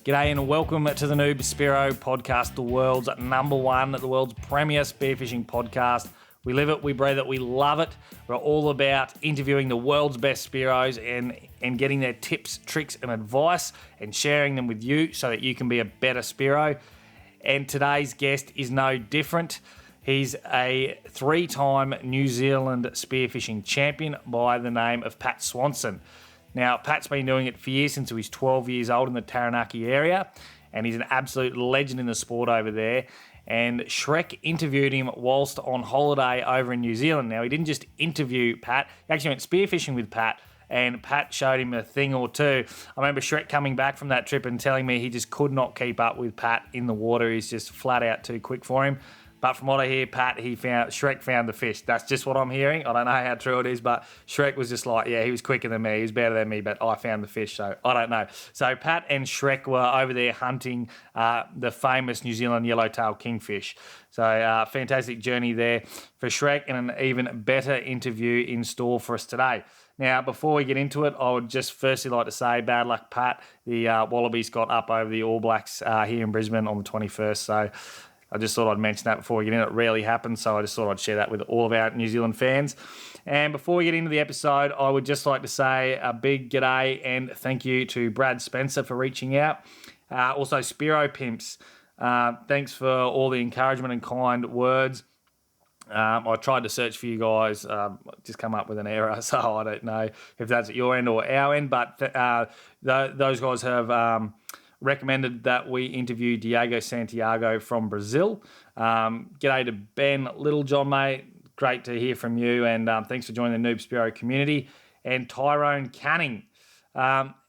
G'day and welcome to the Spearo podcast, the world's number one, the world's premier spearfishing podcast. We live it, we breathe it, we love it. We're all about interviewing the world's best Spearos and getting their tips, tricks and advice and sharing them with you so that you can be a better Spearo. And today's guest is no different. He's a 3-time New Zealand spearfishing champion by the name of Pat Swanson. Now, Pat's been doing it for years, since he was 12 years old in the Taranaki area, and he's an absolute legend in the sport over there. And Shrek interviewed him whilst on holiday over in New Zealand. Now, he didn't just interview Pat, he actually went spearfishing with Pat, and Pat showed him a thing or two. I remember Shrek coming back from that trip and telling me he just could not keep up with Pat in the water. He's just flat out too quick for him. But from what I hear, Shrek found the fish. That's just what I'm hearing. I don't know how true it is, but Shrek was just like, yeah, he was quicker than me. He was better than me, but I found the fish, so I don't know. So Pat and Shrek were over there hunting the famous New Zealand yellowtail kingfish. So fantastic journey there for Shrek, and an even better interview in store for us today. Now, before we get into it, I would just firstly like to say bad luck, Pat. The Wallabies got up over the All Blacks here in Brisbane on the 21st, so I just thought I'd mention that before we get in. It rarely happens, so I just thought I'd share that with all of our New Zealand fans. And before we get into the episode, I would just like to say a big g'day and thank you to Brad Spencer for reaching out. Also, Spearo Pimps, thanks for all the encouragement and kind words. I tried to search for you guys, just come up with an error, so I don't know if that's at your end or our end, but those guys have recommended that we interview Diego Santiago from Brazil. G'day to Ben Littlejohn, mate. Great to hear from you, and thanks for joining the Spearo community. And Tyrone Canning.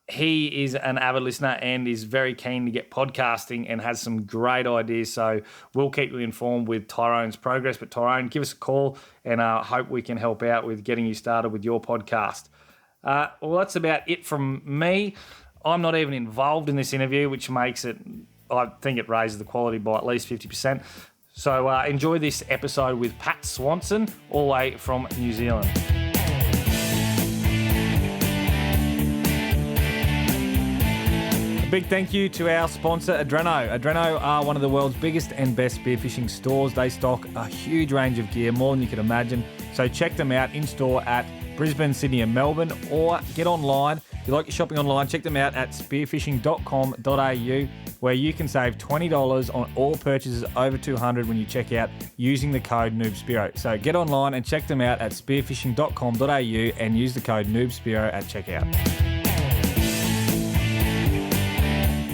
He is an avid listener and is very keen to get podcasting and has some great ideas. So we'll keep you informed with Tyrone's progress. But Tyrone, give us a call, and I hope we can help out with getting you started with your podcast. Well, that's about it from me. I'm not even involved in this interview, which makes it, I think it raises the quality by at least 50%. So enjoy this episode with Pat Swanson, all the way from New Zealand. A big thank you to our sponsor, Adreno. Adreno are one of the world's biggest and best spearfishing stores. They stock a huge range of gear, more than you can imagine. So check them out in store at Brisbane, Sydney and Melbourne, or get online. If you like your shopping online, check them out at spearfishing.com.au, where you can save $20 on all purchases over $200 when you check out using the code NoobSpearo. So get online and check them out at spearfishing.com.au and use the code NoobSpearo at checkout.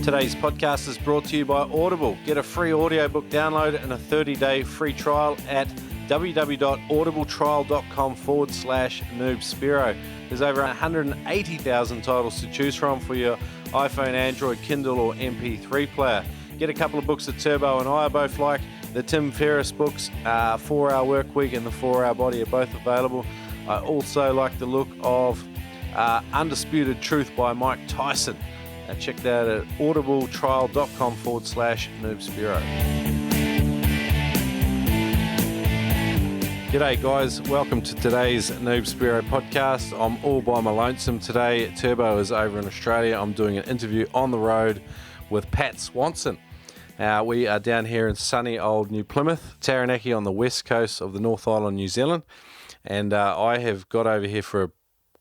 Today's podcast is brought to you by Audible. Get a free audiobook download and a 30-day free trial at www.audibletrial.com/NoobSpearo. There's over 180,000 titles to choose from for your iPhone, Android, Kindle or MP3 player. Get a couple of books that Turbo and I both like. The Tim Ferriss books, 4-Hour Work Week and the 4-Hour Body are both available. I also like the look of Undisputed Truth by Mike Tyson. Check that out at audibletrial.com/NoobSpearo. G'day guys, welcome to today's Spearo podcast. I'm all by my lonesome today. Turbo is over in Australia. I'm doing an interview on the road with Pat Swanson. We are down here in sunny old New Plymouth, Taranaki on the west coast of the North Island, New Zealand. And I have got over here for a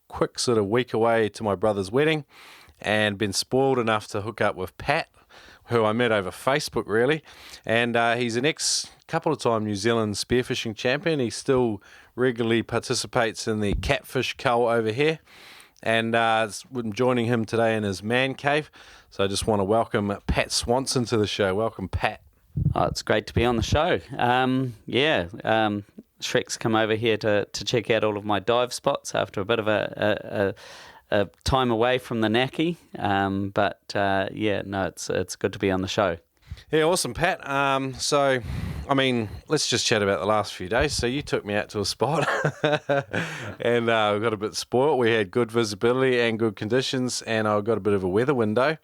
quick sort of week away to my brother's wedding and been spoiled enough to hook up with Pat, who I met over Facebook really. And he's an couple of time New Zealand spearfishing champion. He still regularly participates in the catfish cull over here, and I'm joining him today in his man cave. So I just want to welcome Pat Swanson to the show. Welcome, Pat. Oh, it's great to be on the show. Shrek's come over here to check out all of my dive spots after a bit of a time away from the Naki. It's good to be on the show. Yeah, awesome, Pat. So I mean, let's just chat about the last few days. So you took me out to a spot and we got a bit spoilt. We had good visibility and good conditions, and I got a bit of a weather window.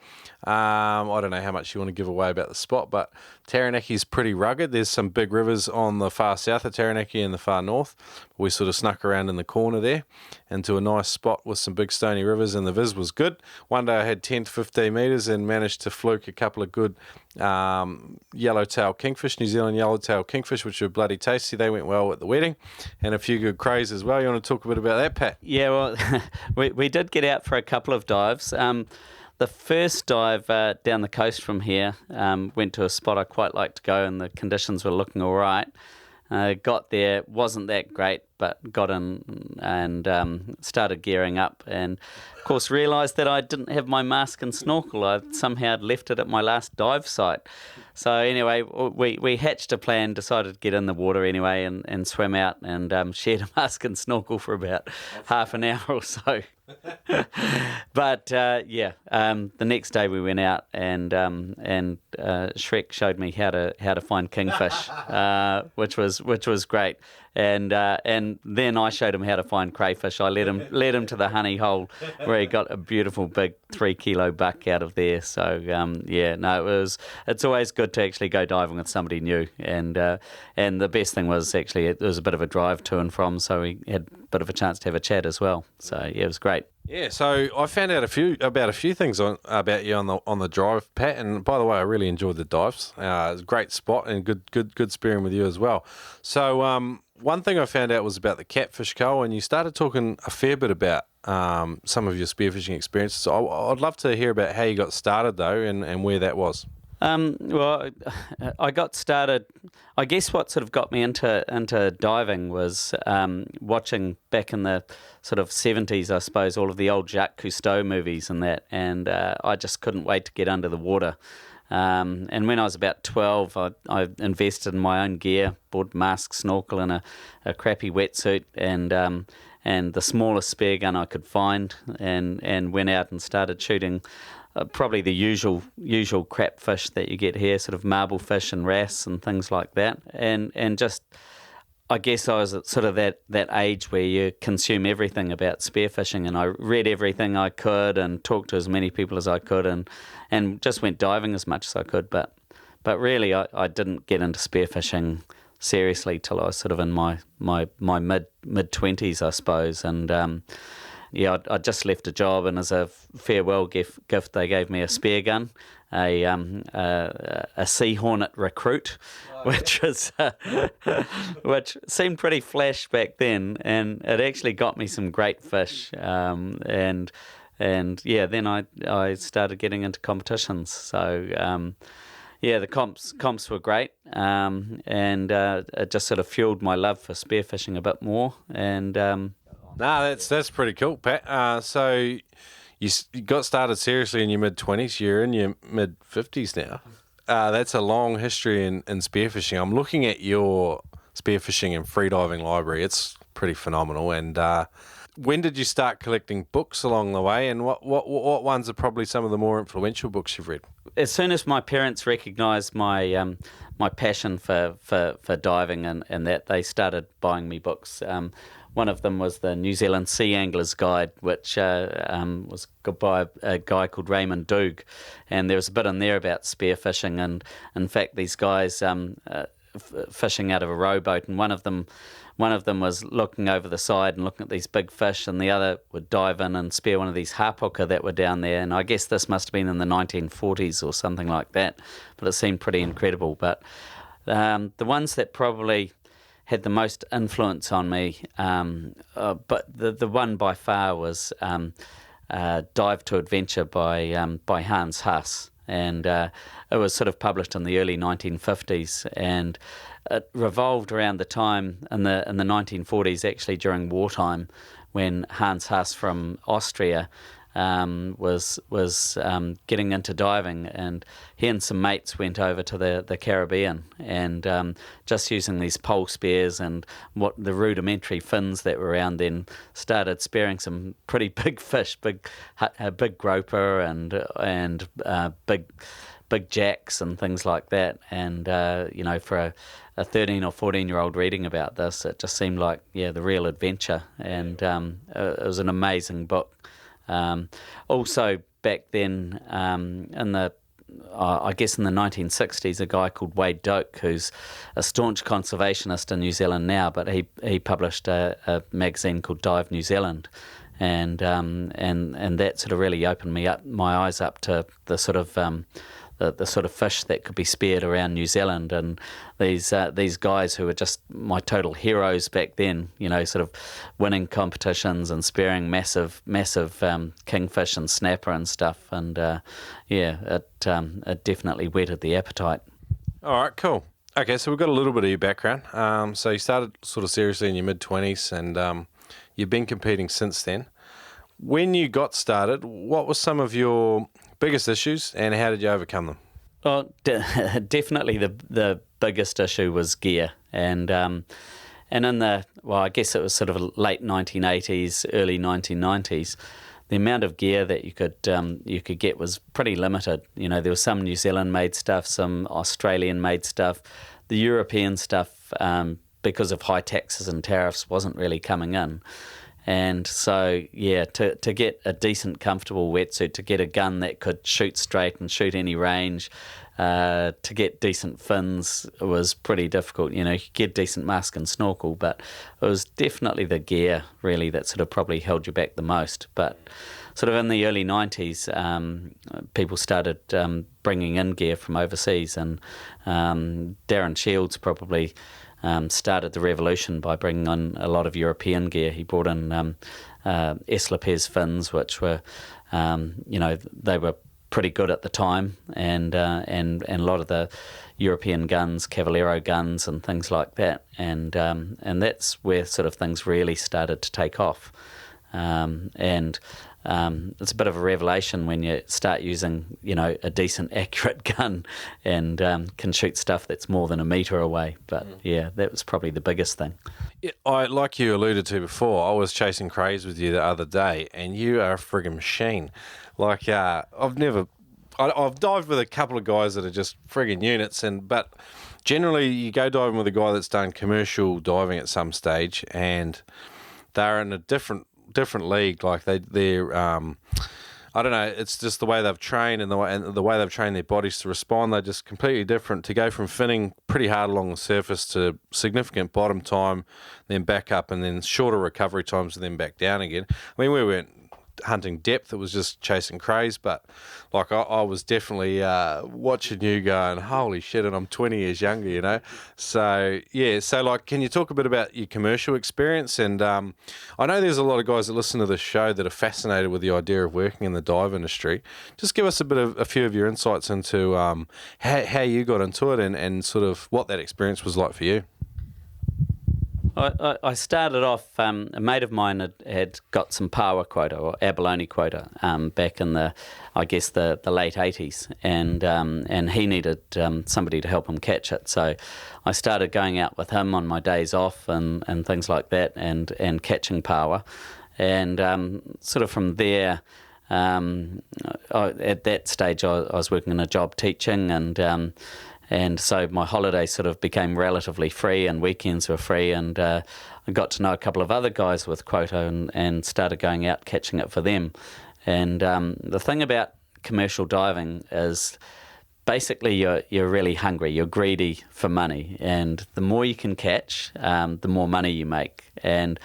I don't know how much you want to give away about the spot, but Taranaki is pretty rugged. There's some big rivers on the far south of Taranaki and the far north. We sort of snuck around in the corner there into a nice spot with some big stony rivers, and the viz was good. One day I had 10 to 15 metres and managed to fluke a couple of good yellowtail kingfish, New Zealand yellowtail kingfish, which were bloody tasty. They went well at the wedding, and a few good crays as well. You want to talk a bit about that, Pat? Yeah, well, we did get out for a couple of dives. The first dive down the coast from here went to a spot I quite like to go, and the conditions were looking all right. Got there, wasn't that great, but got in and started gearing up, and of course realised that I didn't have my mask and snorkel. I somehow had left it at my last dive site. So anyway, we hatched a plan, decided to get in the water anyway and swim out, and shared a mask and snorkel for about half an hour or so. But the next day we went out and Shrek showed me how to find kingfish, which was great. And then I showed him how to find crayfish. I led him to the honey hole where he got a beautiful big 3 kilo buck out of there. So it's always good to actually go diving with somebody new. And the best thing was actually it was a bit of a drive to and from, so we had a bit of a chance to have a chat as well. So yeah, it was great. Yeah, so I found out about a few things about you on the drive, Pat. And by the way, I really enjoyed the dives. It was a great spot and good spearing with you as well. So one thing I found out was about the catfish cull, and you started talking a fair bit about some of your spearfishing experiences. So I'd love to hear about how you got started though, and where that was. Well, I got started. I guess what sort of got me into diving was watching back in the sort of 70s, I suppose, all of the old Jacques Cousteau movies and that, and I just couldn't wait to get under the water. And when I was about 12, I invested in my own gear, bought mask, snorkel, and a crappy wetsuit, and the smallest spear gun I could find, and went out and started shooting. Probably the usual crap fish that you get here, sort of marblefish and wrasse and things like that. And just, I guess I was at sort of that age where you consume everything about spearfishing, and I read everything I could and talked to as many people as I could, and just went diving as much as I could. But really, I didn't get into spearfishing seriously till I was sort of in my mid-20s, I suppose, and I just left a job, and as a farewell gift, they gave me a spear gun, a Sea Hornet Recruit, which seemed pretty flash back then, and it actually got me some great fish. Then I started getting into competitions. So the comps were great, and it just sort of fueled my love for spearfishing a bit more, and. No, that's pretty cool, Pat. So you got started seriously in your mid-20s. You're in your mid-50s now. That's a long history in spearfishing. I'm looking at your spearfishing and freediving library. It's pretty phenomenal. And when did you start collecting books along the way? And what ones are probably some of the more influential books you've read? As soon as my parents recognised my my passion for diving and that, they started buying me books. One of them was the New Zealand Sea Angler's Guide, which was by a guy called Raymond Doog, and there was a bit in there about spearfishing, and in fact these guys fishing out of a rowboat, and one of them was looking over the side and looking at these big fish, and the other would dive in and spear one of these hapuka that were down there, and I guess this must have been in the 1940s or something like that, but it seemed pretty incredible. But the ones that probably had the most influence on me, but the one by far was Dive to Adventure by Hanz Haas, and it was sort of published in the early 1950s, and it revolved around the time in the 1940s, actually during wartime, when Hanz Haas from Austria was getting into diving, and he and some mates went over to the Caribbean, and just using these pole spears and what the rudimentary fins that were around then, started spearing some pretty big fish, big groper and big jacks and things like that. And for a 13 or 14-year-old reading about this, it just seemed like, the real adventure. And it was an amazing book. Also, back then, I guess in the 1960s, a guy called Wade.What, who's a staunch conservationist in New Zealand now, but he published a magazine called Dive New Zealand. And that sort of really opened my eyes up to the sort of the sort of fish that could be speared around New Zealand, and these guys who were just my total heroes back then, sort of winning competitions and spearing massive kingfish and snapper and stuff, and it definitely whetted the appetite. All right, cool. Okay, so we've got a little bit of your background. So you started sort of seriously in your mid-20s, and you've been competing since then. When you got started, what were some of your biggest issues, and how did you overcome them? Well, definitely the biggest issue was gear, and in I guess it was sort of late 1980s, early 1990s. The amount of gear that you could get was pretty limited. There was some New Zealand-made stuff, some Australian-made stuff. The European stuff, because of high taxes and tariffs, wasn't really coming in. And so, to get a decent, comfortable wetsuit, to get a gun that could shoot straight and shoot any range, to get decent fins was pretty difficult. You could get decent mask and snorkel, but it was definitely the gear, really, that sort of probably held you back the most. But sort of in the early 90s, people started bringing in gear from overseas, and Darren Shields probably started the revolution by bringing on a lot of European gear. He brought in Esclopez fins, which were, they were pretty good at the time, and a lot of the European guns, Cavallero guns, and things like that. And that's where sort of things really started to take off. It's a bit of a revelation when you start using, a decent, accurate gun and can shoot stuff that's more than a metre away. But that was probably the biggest thing. Yeah, like you alluded to before, I was chasing crays with you the other day, and you are a friggin' machine. Like I've dived with a couple of guys that are just friggin' units, but generally you go diving with a guy that's done commercial diving at some stage, and they're in a different league. Like they're I don't know, it's just the way they've trained and the way they've trained their bodies to respond. They're just completely different. To go from finning pretty hard along the surface to significant bottom time, then back up, and then shorter recovery times, and then back down again. I mean, we weren't hunting depth, it was just chasing crays, but like I was definitely watching you going, holy shit, and I'm 20 years younger, So like, can you talk a bit about your commercial experience? And I know there's a lot of guys that listen to this show that are fascinated with the idea of working in the dive industry. Just give us a few of your insights into how you got into it, and sort of what that experience was like for you. I started off, a mate of mine had got some paua quota, or abalone quota, back in the late 80s, and he needed somebody to help him catch it. So I started going out with him on my days off and things like that, and catching paua. And sort of from there, at that stage I was working in a job teaching, and so my holidays sort of became relatively free, and weekends were free, and I got to know a couple of other guys with quota and started going out catching it for them. And the thing about commercial diving is basically you're really hungry, you're greedy for money, and the more you can catch, the more money you make. And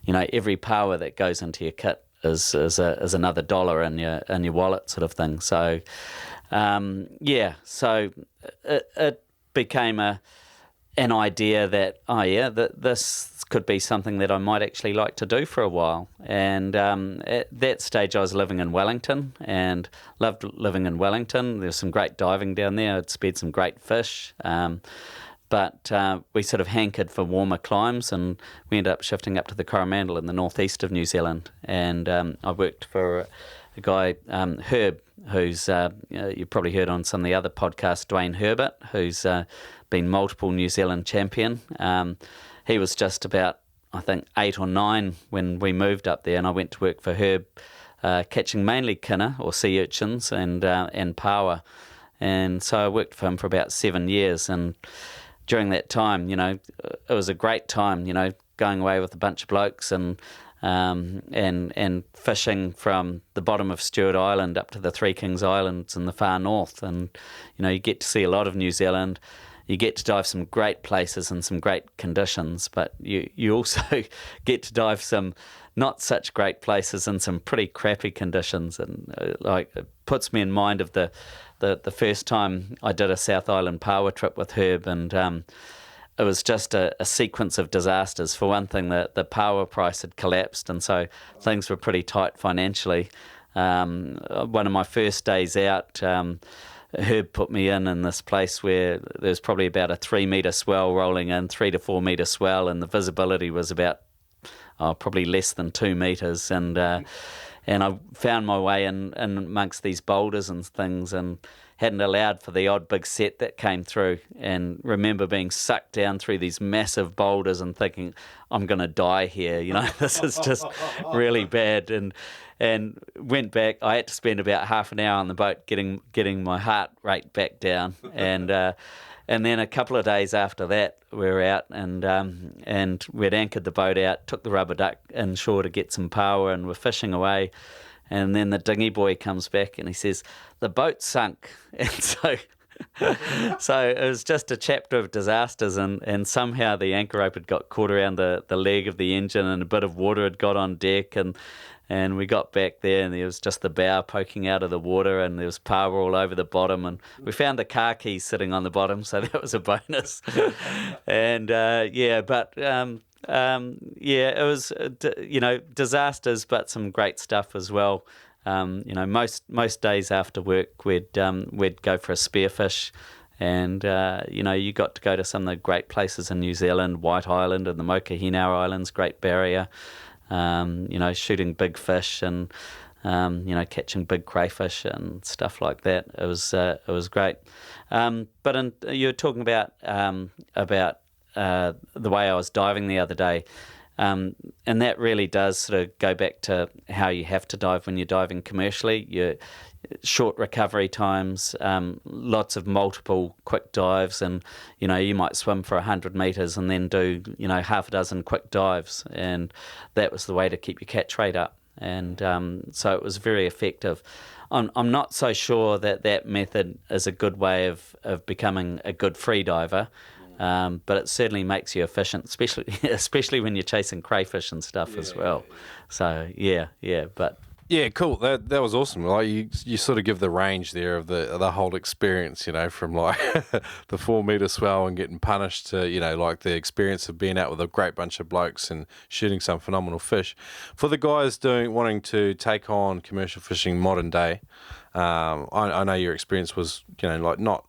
every paua that goes into your kit is another dollar in your wallet, sort of thing. So so it became an idea that that this could be something that I might actually like to do for a while. And at that stage I was living in Wellington and loved living in Wellington. There was some great diving down there. I'd speared some great fish. But we sort of hankered for warmer climes, and we ended up shifting up to the Coromandel in the northeast of New Zealand. And I worked for a guy, Herb, who's you've probably heard on some of the other podcasts, Dwayne Herbert, who's been multiple New Zealand champion. He was just about, I think, 8 or 9 when we moved up there, and I went to work for Herb, catching mainly kinner or sea urchins and paua. And so I worked for him for about 7 years, and during that time, it was a great time, going away with a bunch of blokes and fishing from the bottom of Stewart Island up to the Three Kings Islands in the far north. And, you get to see a lot of New Zealand. You get to dive some great places and some great conditions, but you also get to dive some not such great places in some pretty crappy conditions. And it puts me in mind of the first time I did a South Island power trip with Herb, and it was just a sequence of disasters. For one thing, the power price had collapsed, and so things were pretty tight financially. One of my first days out, Herb put me in this place where there's probably about a 3 metre swell rolling in, 3 to 4 metre swell, and the visibility was about probably less than 2 metres. And I found my way in amongst these boulders and things, and hadn't allowed for the odd big set that came through, and remember being sucked down through these massive boulders and thinking, I'm going to die here, this is just really bad. And went back. I had to spend about half an hour on the boat getting my heart rate back down, and then a couple of days after that we were out, and we'd anchored the boat out, took the rubber duck inshore to get some power, and we're fishing away. And then the dinghy boy comes back and he says, the boat sunk. And so it was just a chapter of disasters, and somehow the anchor rope had got caught around the leg of the engine, and a bit of water had got on deck, and we got back there, and there was just the bow poking out of the water, and there was power all over the bottom, and we found the car keys sitting on the bottom, so that was a bonus. And it was, disasters, but some great stuff as well. Most days after work, we'd go for a spearfish, and you got to go to some of the great places in New Zealand, White Island and the Mokohinau Islands, Great Barrier, shooting big fish and catching big crayfish and stuff like that. It was great. But you were talking about the way I was diving the other day, and that really does sort of go back to how you have to dive when you're diving commercially. You're short recovery times, lots of multiple quick dives, and you might swim for 100 metres and then do half a dozen quick dives, and that was the way to keep your catch rate up. And so it was very effective. I'm not so sure that method is a good way of becoming a good free diver. But it certainly makes you efficient, especially when you're chasing crayfish and stuff as well. So but yeah, cool. That was awesome. Like you sort of give the range there of the whole experience, from like the 4 metre swell and getting punished to like the experience of being out with a great bunch of blokes and shooting some phenomenal fish. For the guys wanting to take on commercial fishing modern day, I know your experience was like not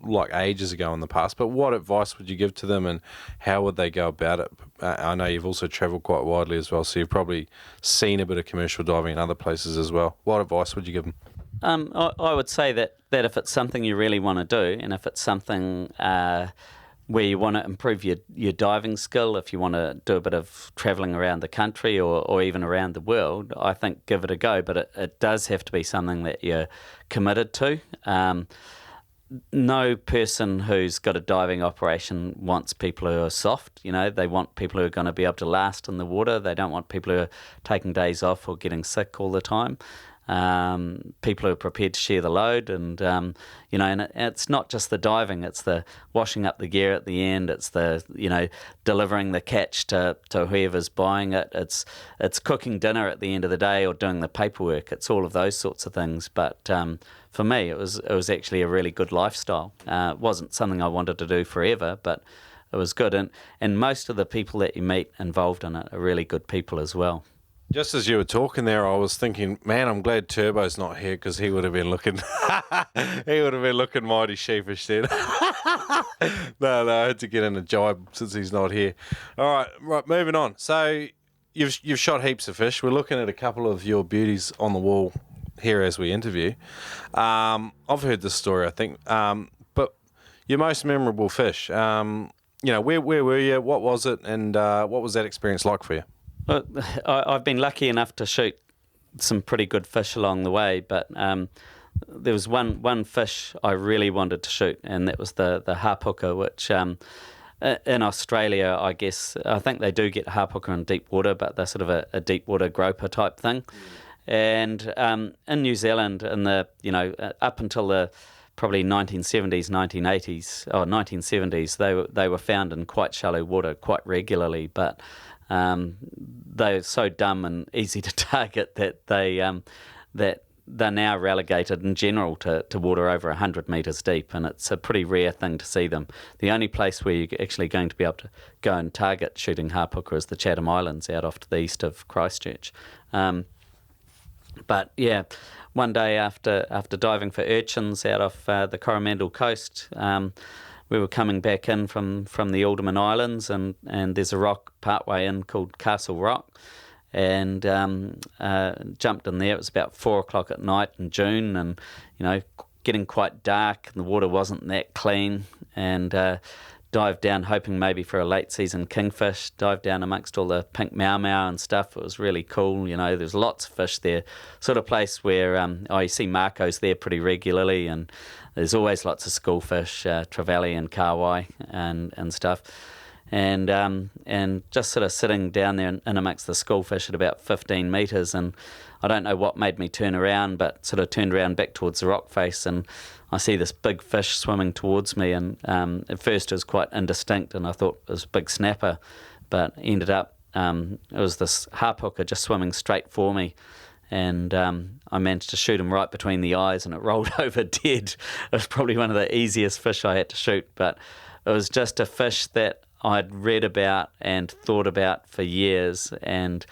like ages ago in the past, but what advice would you give to them, and how would they go about it? I know you've also travelled quite widely as well, so you've probably seen a bit of commercial diving in other places as well. What advice would you give them? I would say that if it's something you really want to do, and if it's something where you want to improve your diving skill, if you want to do a bit of travelling around the country or even around the world, I think give it a go. But it does have to be something that you're committed to. No person who's got a diving operation wants people who are soft. They want people who are going to be able to last in the water. They don't want people who are taking days off or getting sick all the time. People who are prepared to share the load, and and it's not just the diving, it's the washing up the gear at the end, it's the delivering the catch to whoever's buying it, it's cooking dinner at the end of the day or doing the paperwork. It's all of those sorts of things. But for me, it was actually a really good lifestyle. It wasn't something I wanted to do forever, but it was good, and most of the people that you meet involved in it are really good people as well. Just as you were talking there, I was thinking, man, I'm glad Turbo's not here, because he would have been looking mighty sheepish then. No, I had to get in a jibe since he's not here. All right, moving on. So you've shot heaps of fish. We're looking at a couple of your beauties on the wall here as we interview. I've heard this story, I think, but your most memorable fish. Where were you? What was it? And what was that experience like for you? I've been lucky enough to shoot some pretty good fish along the way, but there was one fish I really wanted to shoot, and that was the hapuka, which in Australia, I guess, I think they do get hapuka in deep water, but they're sort of a deep water groper type thing. And in New Zealand, in the up until the probably 1970s, 1980s, or 1970s, they were found in quite shallow water quite regularly, but they're so dumb and easy to target that they're now relegated in general to water over 100 metres deep, and it's a pretty rare thing to see them. The only place where you're actually going to be able to go and target shooting hapuka is the Chatham Islands out off to the east of Christchurch. But yeah, one day after diving for urchins out off the Coromandel coast, we were coming back in from the Alderman Islands, and there's a rock partway in called Castle Rock, and jumped in there. It was about 4 o'clock at night in June, and getting quite dark, and the water wasn't that clean, and dived down hoping maybe for a late season kingfish, dived down amongst all the pink mau and stuff. It was really cool. There's lots of fish there, sort of place where you see marcos there pretty regularly, and there's always lots of schoolfish, trevally and kawai and stuff. And just sort of sitting down there in amongst the schoolfish at about 15 metres, and I don't know what made me turn around, but sort of turned around back towards the rock face, and I see this big fish swimming towards me, and at first it was quite indistinct, and I thought it was a big snapper, but ended up it was this hapuka just swimming straight for me, and I managed to shoot him right between the eyes, and it rolled over dead. It was probably one of the easiest fish I had to shoot, but it was just a fish that I'd read about and thought about for years, and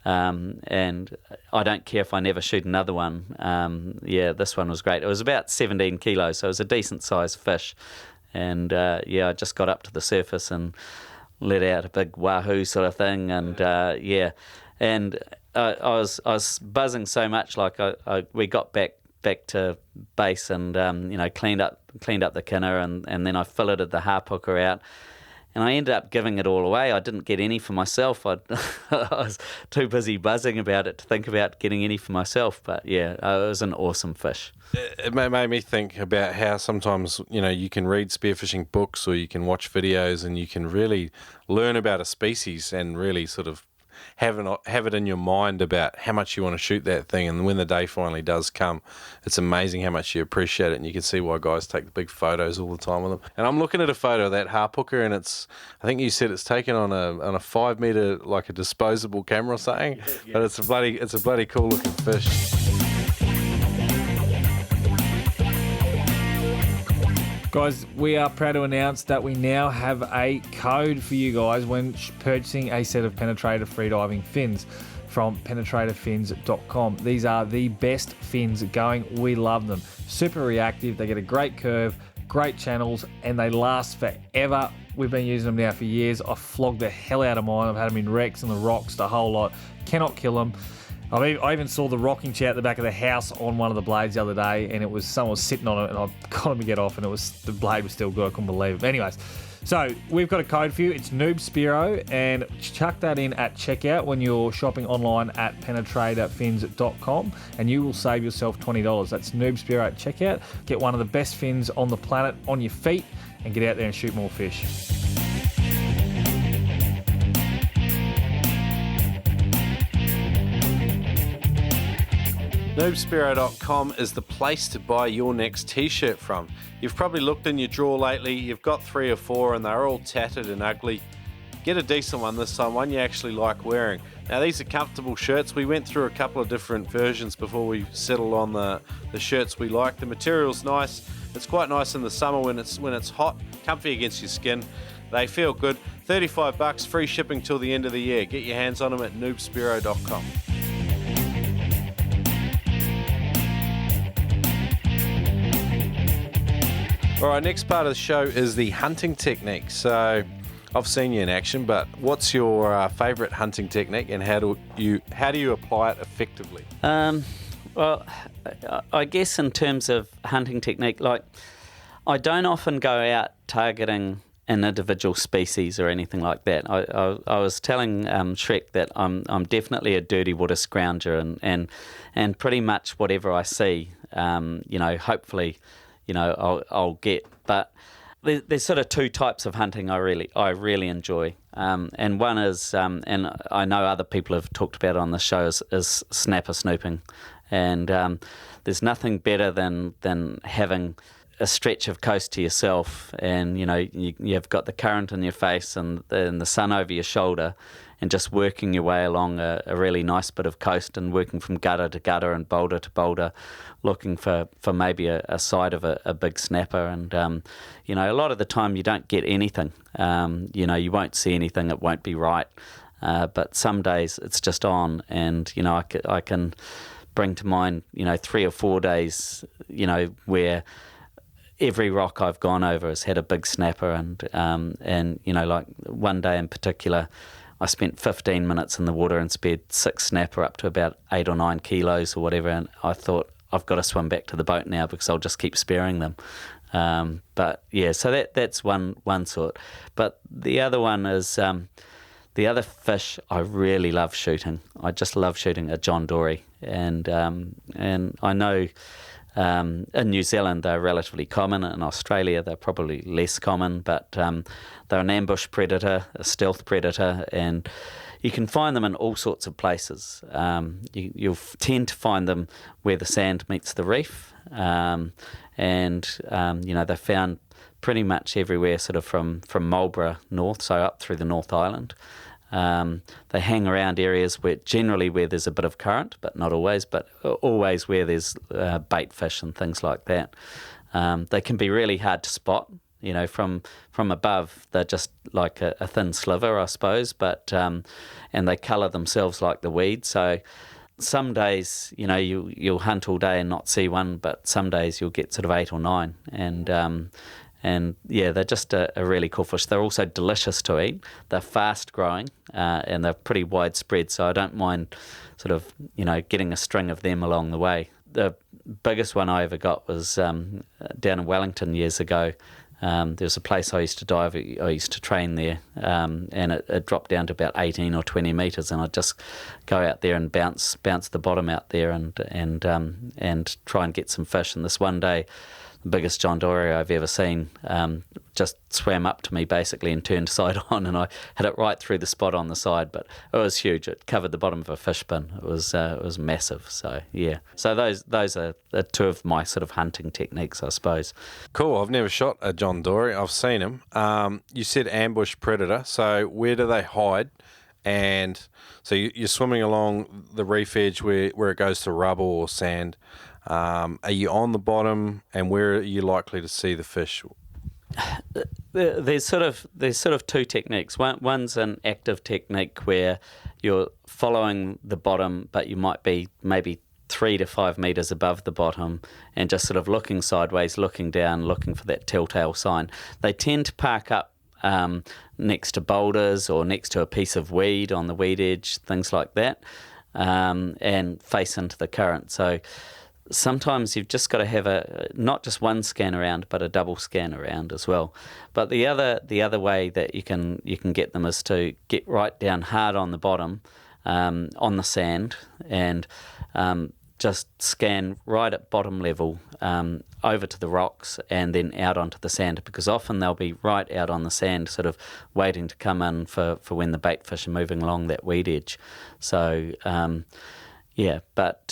I don't care if I never shoot another one. This one was great. It was about 17 kilos, so it was a decent sized fish, and I just got up to the surface and let out a big wahoo sort of thing, and and I was buzzing so much, like we got back to base, and cleaned up the kinner, and then I filleted the hapuka out. And I ended up giving it all away. I didn't get any for myself. I was too busy buzzing about it to think about getting any for myself. But yeah, it was an awesome fish. It made me think about how sometimes, you can read spearfishing books or you can watch videos and you can really learn about a species and really sort of have it in your mind about how much you want to shoot that thing, and when the day finally does come, it's amazing how much you appreciate it, and you can see why guys take the big photos all the time with them. And I'm looking at a photo of that hapuka, and I think you said it's taken on a 5 meter, like a disposable camera or something, yeah. But it's a bloody cool looking fish. Guys, we are proud to announce that we now have a code for you guys when purchasing a set of penetrator freediving fins from penetratorfins.com. These are the best fins going. We love them. Super reactive. They get a great curve, great channels, and they last forever. We've been using them now for years. I've flogged the hell out of mine. I've had them in wrecks and the rocks, the whole lot. Cannot kill them. I even saw the rocking chair at the back of the house on one of the blades the other day, and someone was sitting on it, and I got him to get off, and the blade was still good. I couldn't believe it. But anyways, so we've got a code for you. It's Noob Spearo, and chuck that in at checkout when you're shopping online at penetratorfins.com, and you will save yourself $20. That's Noob Spearo at checkout. Get one of the best fins on the planet on your feet, and get out there and shoot more fish. Noobspearo.com is the place to buy your next t-shirt from. You've probably looked in your drawer lately, you've got 3 or 4 and they're all tattered and ugly. Get a decent one this time, one you actually like wearing. Now these are comfortable shirts. We went through a couple of different versions before we settled on the shirts we like. The material's nice. It's quite nice in the summer when it's hot, comfy against your skin. They feel good. $35, free shipping till the end of the year. Get your hands on them at noobspearo.com. All right, next part of the show is the hunting technique. So I've seen you in action, but what's your favourite hunting technique, and how do you apply it effectively? Well, I guess in terms of hunting technique, like I don't often go out targeting an individual species or anything like that. I was telling Shrek that I'm definitely a dirty water scrounger, and pretty much whatever I see, hopefully, I'll get. But there's sort of two types of hunting I really enjoy, and one is, and I know other people have talked about it on the show, is snapper snooping, and there's nothing better than having a stretch of coast to yourself, and you've got the current in your face and the sun over your shoulder, and just working your way along a really nice bit of coast, and working from gutter to gutter and boulder to boulder, looking for maybe a side of a big snapper. And a lot of the time you don't get anything. You won't see anything. It won't be right. But some days it's just on, and I can bring to mind 3 or 4 days where every rock I've gone over has had a big snapper, and like one day in particular, I spent 15 minutes in the water and speared 6 snapper up to about 8 or 9 kilos or whatever, and I thought, I've got to swim back to the boat now because I'll just keep spearing them. But yeah, so that's one sort. But the other one is the other fish I really love shooting. I just love shooting a John Dory, and I know. In New Zealand, they're relatively common. In Australia, they're probably less common, but they're an ambush predator, a stealth predator, and you can find them in all sorts of places. You'll tend to find them where the sand meets the reef, and they're found pretty much everywhere, sort of from Marlborough north, so up through the North Island. They hang around areas where there's a bit of current, but not always, but always where there's bait fish and things like that. They can be really hard to spot. From above, they're just like a thin sliver, I suppose, but and they colour themselves like the weed. So some days, you'll hunt all day and not see one, but some days you'll get sort of 8 or 9, and yeah, they're just a really cool fish. They're also delicious to eat. They're fast growing, and they're pretty widespread, so I don't mind sort of, getting a string of them along the way. The biggest one I ever got was down in Wellington years ago. There was a place I used to dive. I used to train there, and it dropped down to about 18 or 20 metres, and I'd just go out there and bounce the bottom out there and try and get some fish. And this one day, the biggest John Dory I've ever seen just swam up to me basically and turned side on, and I hit it right through the spot on the side. But it was huge. It covered the bottom of a fish bin. It was massive. So yeah. So those are two of my sort of hunting techniques, I suppose. Cool. I've never shot a John Dory. I've seen him. You said ambush predator. So where do they hide? And so you're swimming along the reef edge where it goes to rubble or sand. Are you on the bottom, and where are you likely to see the fish? There's sort of two techniques. One's an active technique where you're following the bottom, but you might be maybe 3 to 5 metres above the bottom and just sort of looking sideways, looking down, looking for that telltale sign. They tend to park up next to boulders or next to a piece of weed on the weed edge, things like that, and face into the current. So sometimes you've just got to have not just one scan around, but a double scan around as well. But the other way that you can get them is to get right down hard on the bottom, on the sand, and just scan right at bottom level over to the rocks and then out onto the sand, because often they'll be right out on the sand, sort of waiting to come in for when the bait fish are moving along that weed edge. So yeah, but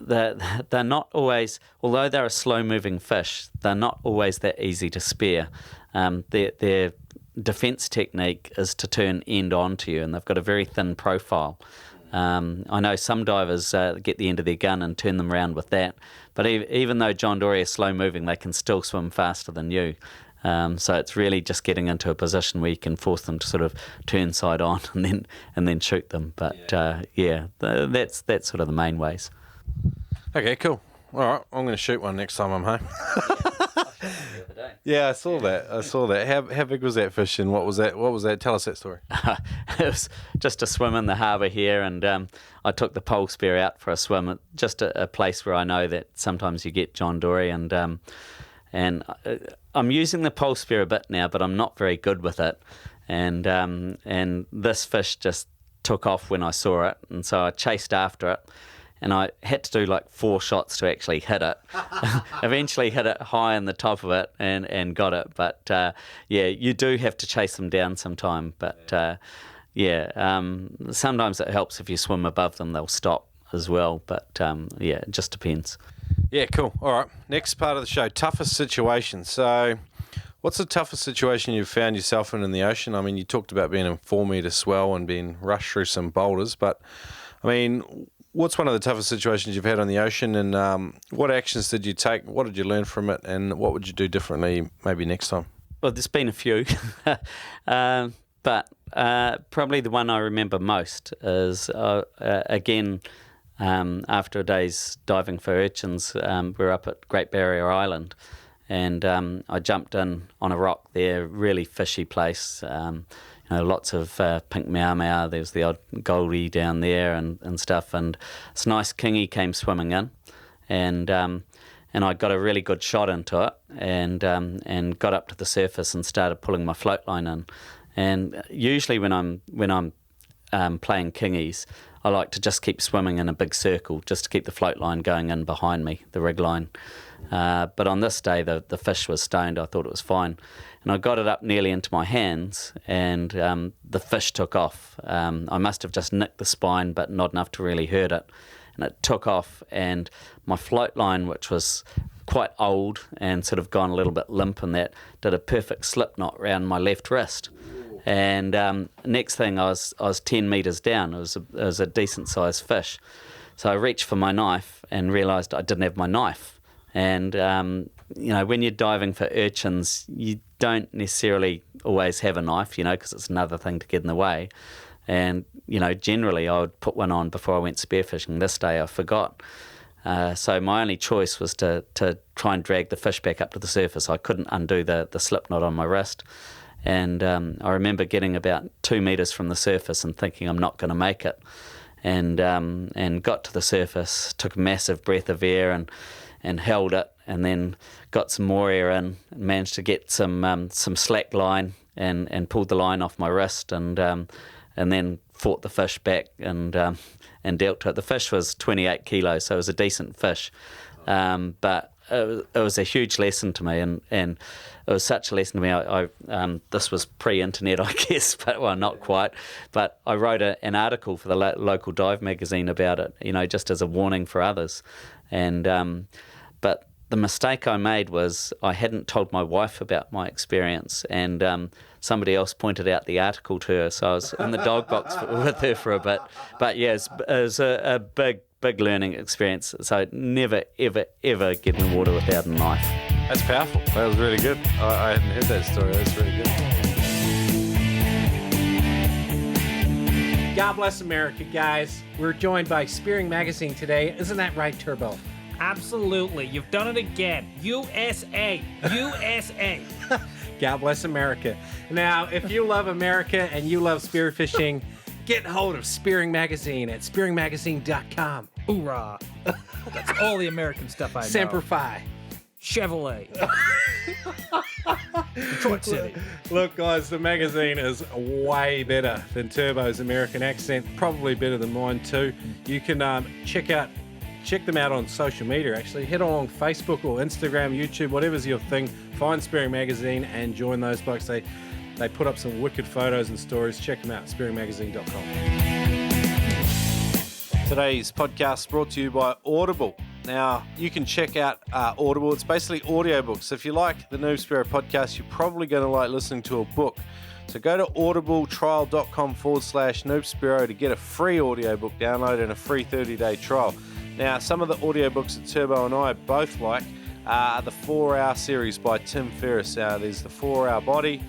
they're not always, although they're a slow-moving fish, they're not always that easy to spear. Their defence technique is to turn end on to you, and they've got a very thin profile. I know some divers get the end of their gun and turn them around with that, but even though John Dory are slow-moving, they can still swim faster than you. So it's really just getting into a position where you can force them to sort of turn side on and then shoot them. But that's sort of the main ways. Okay, cool. All right, I'm going to shoot one next time I'm home. Yeah, I saw that. How big was that fish, and what was that? Tell us that story. It was just a swim in the harbour here, and I took the pole spear out for a swim at just a place where I know that sometimes you get John Dory, and I'm using the pole spear a bit now, but I'm not very good with it. And this fish just took off when I saw it, and so I chased after it. And I had to do like 4 shots to actually hit it. Eventually hit it high in the top of it and got it. But you do have to chase them down sometime. But sometimes it helps if you swim above them, they'll stop as well. But it just depends. Yeah, cool. All right, next part of the show, toughest situation. So what's the toughest situation you've found yourself in the ocean? I mean, you talked about being in 4 metre swell and being rushed through some boulders, but I mean, what's one of the toughest situations you've had on the ocean, and what actions did you take? What did you learn from it, and what would you do differently maybe next time? Well, there's been a few, but probably the one I remember most is, again, after a day's diving for urchins, we're up at Great Barrier Island, and I jumped in on a rock there, really fishy place. Lots of pink mau. There's the odd goldie down there and stuff. And this nice kingy came swimming in, and I got a really good shot into it, and got up to the surface and started pulling my float line in. And usually when I'm playing kingies, I like to just keep swimming in a big circle just to keep the float line going in behind me, the rig line. But on this day, the fish was stoned. I thought it was fine. And I got it up nearly into my hands, and the fish took off. I must have just nicked the spine, but not enough to really hurt it. And it took off, and my float line, which was quite old and sort of gone a little bit limp, and that did a perfect slip knot around my left wrist. And next thing, I was 10 metres down. It was a decent-sized fish. So I reached for my knife and realised I didn't have my knife. And, when you're diving for urchins, you don't necessarily always have a knife, because it's another thing to get in the way. And, generally I would put one on before I went spearfishing. This day I forgot. So my only choice was to try and drag the fish back up to the surface. I couldn't undo the slip knot on my wrist. And I remember getting about 2 metres from the surface and thinking I'm not going to make it. And got to the surface, took a massive breath of air and held it, and then got some more air in, and managed to get some slack line and pulled the line off my wrist, and then fought the fish back and dealt to it. The fish was 28 kilos, so it was a decent fish, but it was a huge lesson to me, and it was such a lesson to me. I this was pre-internet, I guess, but well, not quite. But I wrote an article for the local dive magazine about it, just as a warning for others. And but the mistake I made was I hadn't told my wife about my experience, and somebody else pointed out the article to her, so I was in the dog box with her for a bit. But yeah, it was a big learning experience. So never, ever, ever get in the water without a knife. That's powerful. That was really good. I hadn't heard that story. That's really good. God bless America, guys. We're joined by Spearing Magazine today. Isn't that right, Turbo? Absolutely. You've done it again. USA. USA. God bless America. Now, if you love America and you love spearfishing, get hold of Spearing Magazine at spearingmagazine.com. Hoorah. That's all the American stuff I know. Semper Fi. Chevrolet. Detroit City. Look, guys, the magazine is way better than Turbo's American accent. Probably better than mine, too. You can check them out on social media, actually. Head on Facebook or Instagram, YouTube, whatever's your thing. Find Spearing Magazine and join those blokes. They put up some wicked photos and stories. Check them out, spearingmagazine.com. Today's podcast is brought to you by Audible. Now, you can check out Audible. It's basically audiobooks. So if you like the Noob Spearo podcast, you're probably going to like listening to a book. So go to audibletrial.com/Noob Spearo to get a free audiobook download and a free 30-day trial. Now, some of the audiobooks that Turbo and I both like are the 4-Hour series by Tim Ferriss. There's the 4-Hour Body,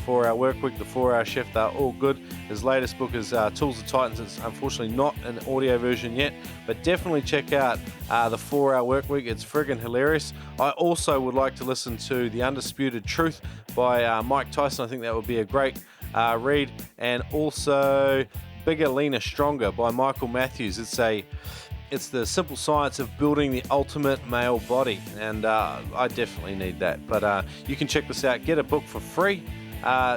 4-Hour Workweek, the 4-Hour Shift. They're all good. His latest book is Tools of Titans. It's unfortunately not an audio version yet, but definitely check out the 4-Hour Workweek. It's friggin' hilarious. I also would like to listen to The Undisputed Truth by Mike Tyson. I think that would be a great read. And also Bigger, Leaner, Stronger by Michael Matthews. It's a It's the simple science of building the ultimate male body, and I definitely need that. But you can check this out. Get a book for free.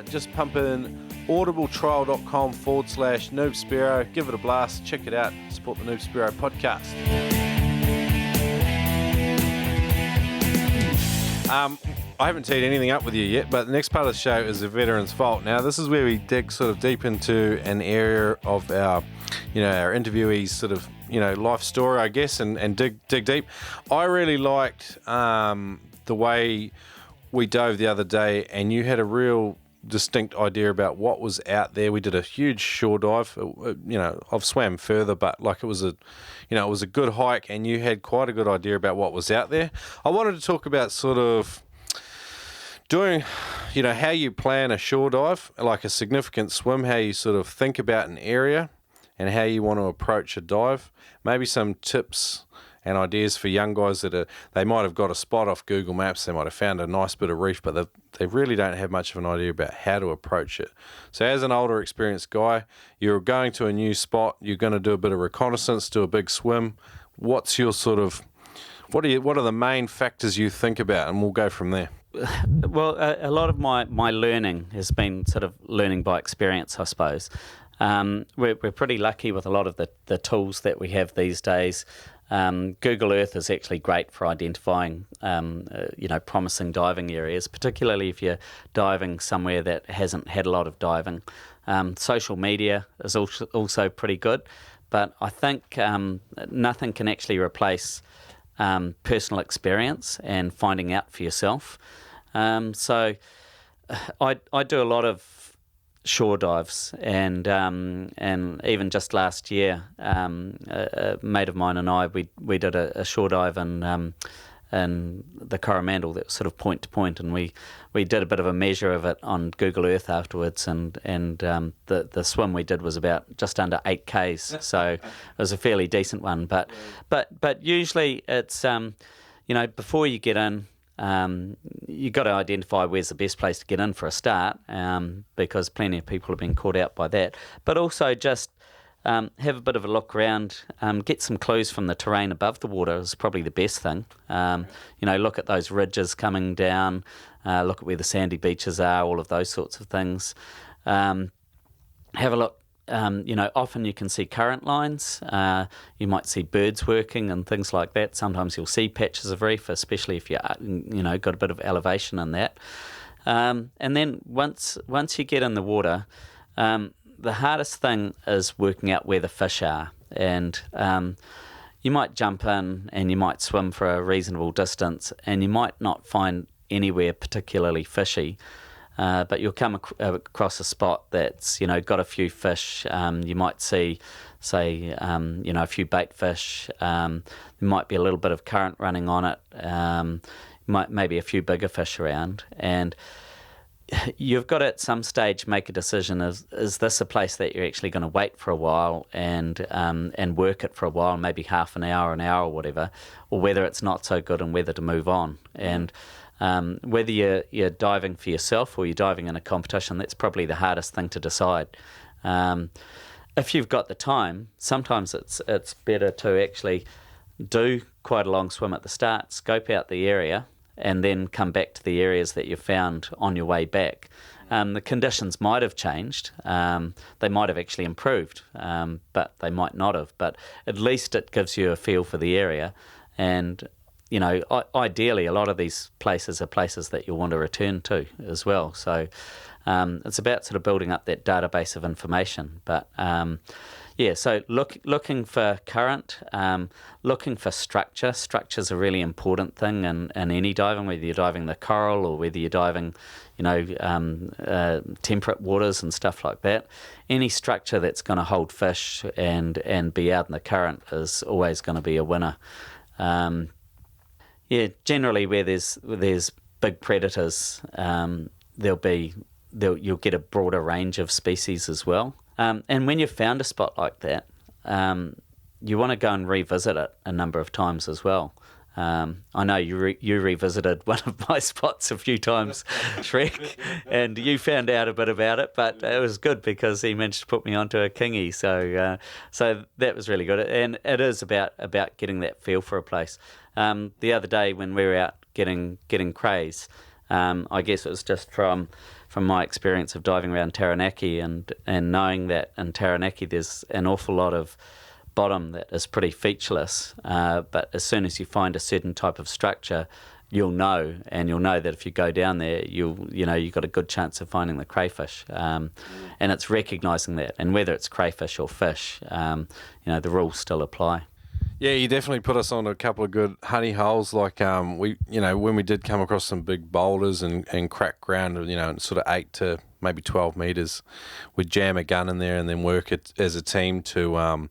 Just pump in audibletrial.com/Noob Spearo. Give it a blast. Check it out. Support the Noob Spearo podcast. I haven't teed anything up with you yet, but the next part of the show is the veteran's fault. Now, this is where we dig sort of deep into an area of our interviewees' sort of, life story, I guess, and dig deep. I really liked the way we dove the other day, and you had a real distinct idea about what was out there. We did a huge shore dive. I've swam further, but it was a good hike, and you had quite a good idea about what was out there. I wanted to talk about sort of doing, how you plan a shore dive, like a significant swim, how you sort of think about an area and how you want to approach a dive. Maybe some tips and ideas for young guys they might have got a spot off Google Maps, they might have found a nice bit of reef, but they really don't have much of an idea about how to approach it. So as an older, experienced guy, you're going to a new spot, you're going to do a bit of reconnaissance, do a big swim. What's your sort of, what are the main factors you think about? And we'll go from there. Well, a lot of my learning has been sort of learning by experience, I suppose. We're pretty lucky with a lot of the tools that we have these days. Google Earth is actually great for identifying, promising diving areas, particularly if you're diving somewhere that hasn't had a lot of diving. Social media is also pretty good, but I think nothing can actually replace personal experience and finding out for yourself. So I do a lot of shore dives, and even just last year, a mate of mine and I we did a shore dive in the Coromandel that was sort of point to point, and we did a bit of a measure of it on Google Earth afterwards, and the swim we did was about just under 8 Ks, so it was a fairly decent one. But usually it's before you get in, you've got to identify where's the best place to get in for a start, because plenty of people have been caught out by that. But also just have a bit of a look around, get some clues from the terrain above the water is probably the best thing. Look at those ridges coming down, look at where the sandy beaches are, all of those sorts of things. Have a look. Often you can see current lines. You might see birds working and things like that. Sometimes you'll see patches of reef, especially if you got a bit of elevation in that. And then once you get in the water, the hardest thing is working out where the fish are. And you might jump in and you might swim for a reasonable distance, and you might not find anywhere particularly fishy. But you'll come across a spot that's got a few fish. You might see, say, a few bait fish. There might be a little bit of current running on it. Maybe a few bigger fish around, and you've got to at some stage make a decision: is this a place that you're actually going to wait for a while and work it for a while, maybe half an hour, or whatever, or whether it's not so good and whether to move on. And whether you're diving for yourself or you're diving in a competition, that's probably the hardest thing to decide. If you've got the time, sometimes it's better to actually do quite a long swim at the start, scope out the area, and then come back to the areas that you found on your way back. The conditions might have changed. They might have actually improved, but they might not have. But at least it gives you a feel for the area. And ideally, a lot of these places are places that you'll want to return to as well. So it's about sort of building up that database of information. But so looking for current, looking for structure. Structure's a really important thing in any diving, whether you're diving the coral or whether you're diving, temperate waters and stuff like that. Any structure that's going to hold fish and be out in the current is always going to be a winner. Generally where there's big predators, you'll get a broader range of species as well. And when you've found a spot like that, you want to go and revisit it a number of times as well. I know you revisited one of my spots a few times, Shrek, and you found out a bit about it, but it was good because he managed to put me onto a kingy, so that was really good. And it is about getting that feel for a place. The other day when we were out getting crays, I guess it was just from my experience of diving around Taranaki and knowing that in Taranaki there's an awful lot of bottom that is pretty featureless, but as soon as you find a certain type of structure, you'll know that if you go down there, you've got a good chance of finding the crayfish, and it's recognising that, and whether it's crayfish or fish, the rules still apply. Yeah, you definitely put us on a couple of good honey holes. Like when we did come across some big boulders and crack ground, sort of 8 to maybe 12 meters, we'd jam a gun in there and then work it as a team to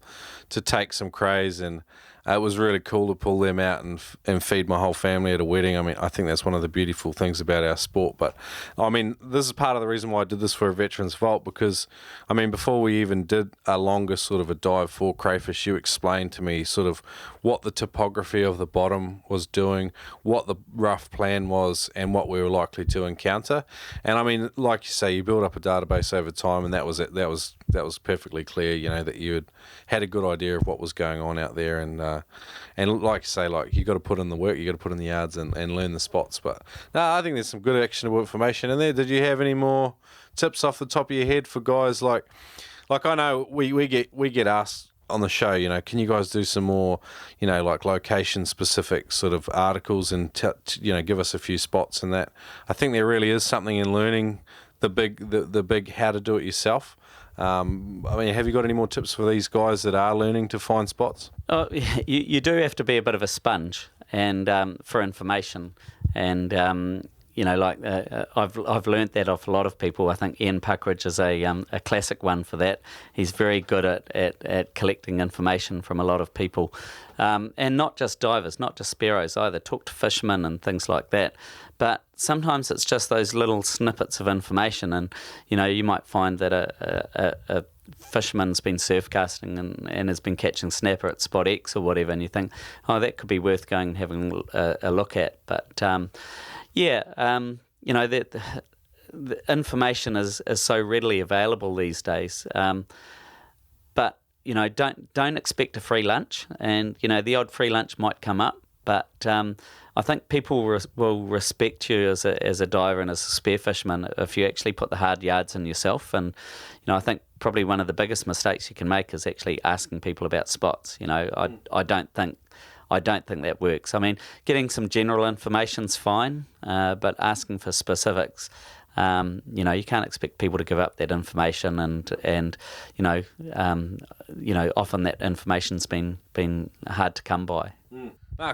take some crays, and it was really cool to pull them out and feed my whole family at a wedding. I mean, I think that's one of the beautiful things about our sport. But I mean, this is part of the reason why I did this for a Veterans Vault, because I mean, before we even did a longer sort of a dive for crayfish, you explained to me sort of what the topography of the bottom was doing, what the rough plan was, and what we were likely to encounter. And I mean, like you say, you build up a database over time, and that was it. That was perfectly clear, that you had a good idea of what was going on out there, and like you say, like you got to put in the work, you got to put in the yards and learn the spots. But no, I think there's some good actionable information in there. Did you have any more tips off the top of your head for guys like I know we get asked on the show, can you guys do some more, like location specific sort of articles and give us a few spots and that. I think there really is something in learning the big how to do it yourself. I mean, have you got any more tips for these guys that are learning to find spots? Oh, you do have to be a bit of a sponge and for information, and I've learnt that off a lot of people. I think Ian Puckridge is a classic one for that. He's very good at collecting information from a lot of people, and not just divers, not just Spearos either. Talk to fishermen and things like that. But sometimes it's just those little snippets of information, and you might find that a fisherman's been surf casting and has been catching snapper at spot X or whatever, and you think, oh, that could be worth going and having a look at. But the information is so readily available these days. But don't expect a free lunch, and the odd free lunch might come up, but I think people will respect you as a diver and as a spearfisherman if you actually put the hard yards in yourself. And I think probably one of the biggest mistakes you can make is actually asking people about spots. I don't think that works. I mean, getting some general information's fine, but asking for specifics, you can't expect people to give up that information, and often that information's been hard to come by.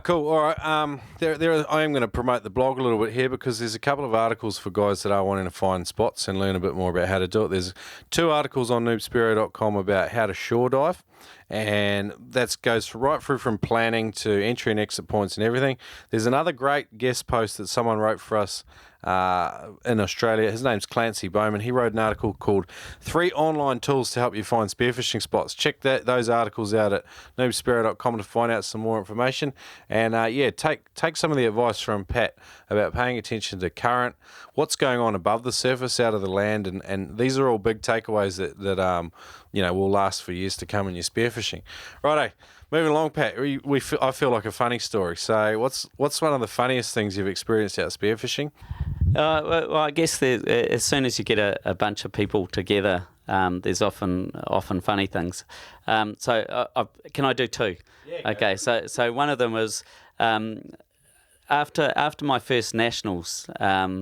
Cool. All right. I am going to promote the blog a little bit here, because there's a couple of articles for guys that are wanting to find spots and learn a bit more about how to do it. There's 2 articles on noobspearo.com about how to shore dive, and that goes right through from planning to entry and exit points and everything. There's another great guest post that someone wrote for us in Australia. His name's Clancy Bowman. He wrote an article called 3 Online Tools to Help You Find Spearfishing Spots. Check those articles out at noobspearo.com to find out some more information. And take some of the advice from Pat about paying attention to current, what's going on above the surface out of the land, and these are all big takeaways that will last for years to come in your spearfishing. Righto. Moving along, Pat, I feel like a funny story. So what's one of the funniest things you've experienced out spearfishing? Well, I guess as soon as you get a bunch of people together, there's often funny things. So can I do 2? Yeah, okay, so one of them was after my first nationals, I